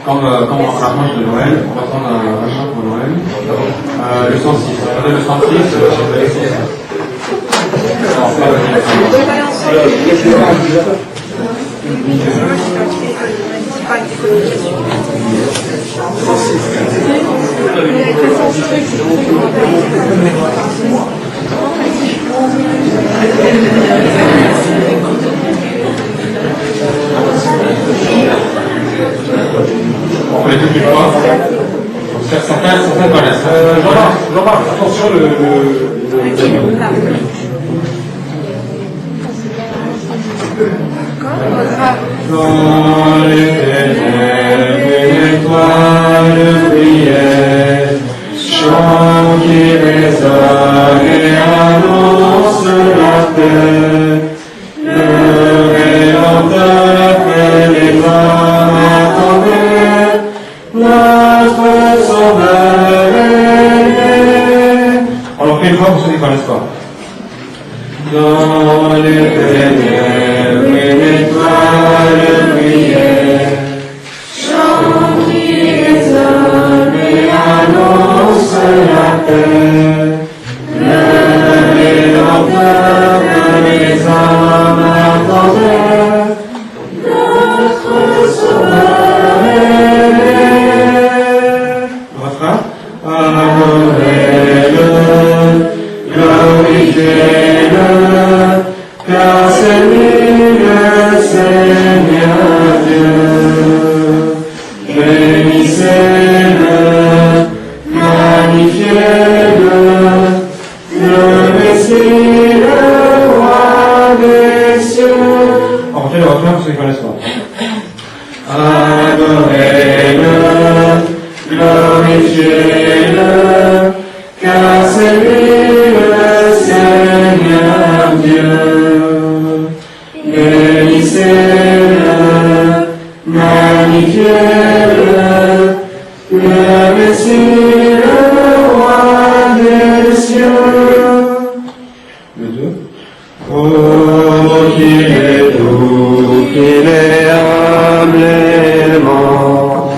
Alors, comme on rapproche de Noël, on va prendre un chant pour Noël. Le 106. Regardez le 106, on fait tout une fois. Certains connaissent. Jean-Marc, attention le Dans l'éternel étoile brillait, chant qui résonne et annonce la paix. Le Rédempteur que les hommes attendaient, notre Sauveur est né. On le fait une fois pour ceux qui ne connaissent pas. Dans l'éternel l'étoile brillait, chant qui résonne et annonce la paix. Le Rédempteur que les hommes attendaient, notre Sauveur est né. Le refrain. Adorez-le, glorifiez-le, car c'est lui le Seigneur Dieu. Bénissez-le, magnifiez-le, le Messie, le roi des cieux. On refait le refrain pour ceux qui connaissent pas. Adorez-le, glorifiez-le, car c'est lui le Seigneur Dieu. Bénissez-le, magnifiez-le, le Messie, le roi des cieux. Le deux. Oh, qu'il est doux, qu'il est humble et aimant,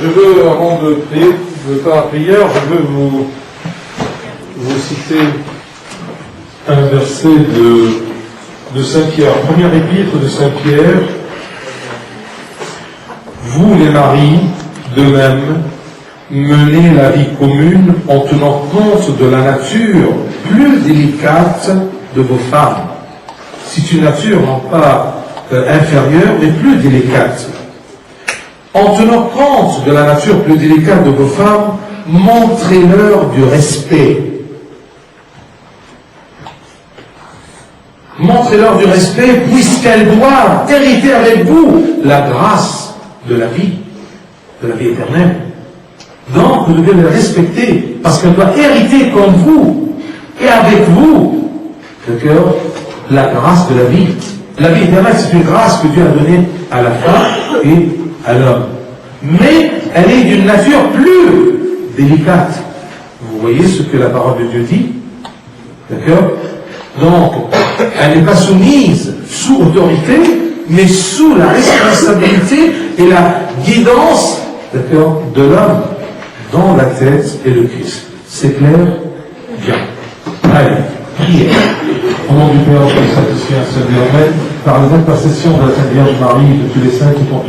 Je veux, avant de prier, de faire la prière, je veux vous citer un verset de Saint Pierre, première épître de Saint Pierre. Vous les maris, de même, menez la vie commune en tenant compte de la nature plus délicate de vos femmes. C'est une nature non pas inférieure, mais plus délicate. En tenant compte de la nature plus délicate de vos femmes, montrez-leur du respect. Montrez-leur du respect, puisqu'elles doivent hériter avec vous la grâce de la vie éternelle. Donc, vous devez les respecter, parce qu'elles doivent hériter comme vous, et avec vous, d'accord, la grâce de la vie. La vie éternelle, c'est une grâce que Dieu a donnée à la femme et à l'homme. Mais elle est d'une nature plus délicate. Vous voyez ce que la parole de Dieu dit? D'accord? Donc, elle n'est pas soumise sous autorité, mais sous la responsabilité et la guidance, d'accord, de l'homme dont la tête est le Christ. C'est clair? Bien. Allez, prière. Au nom du Père, du Saint-Esprit, un seul Dieu, Amen. Par les intercessions de la Sainte Vierge Marie et de tous les saints qui t'ont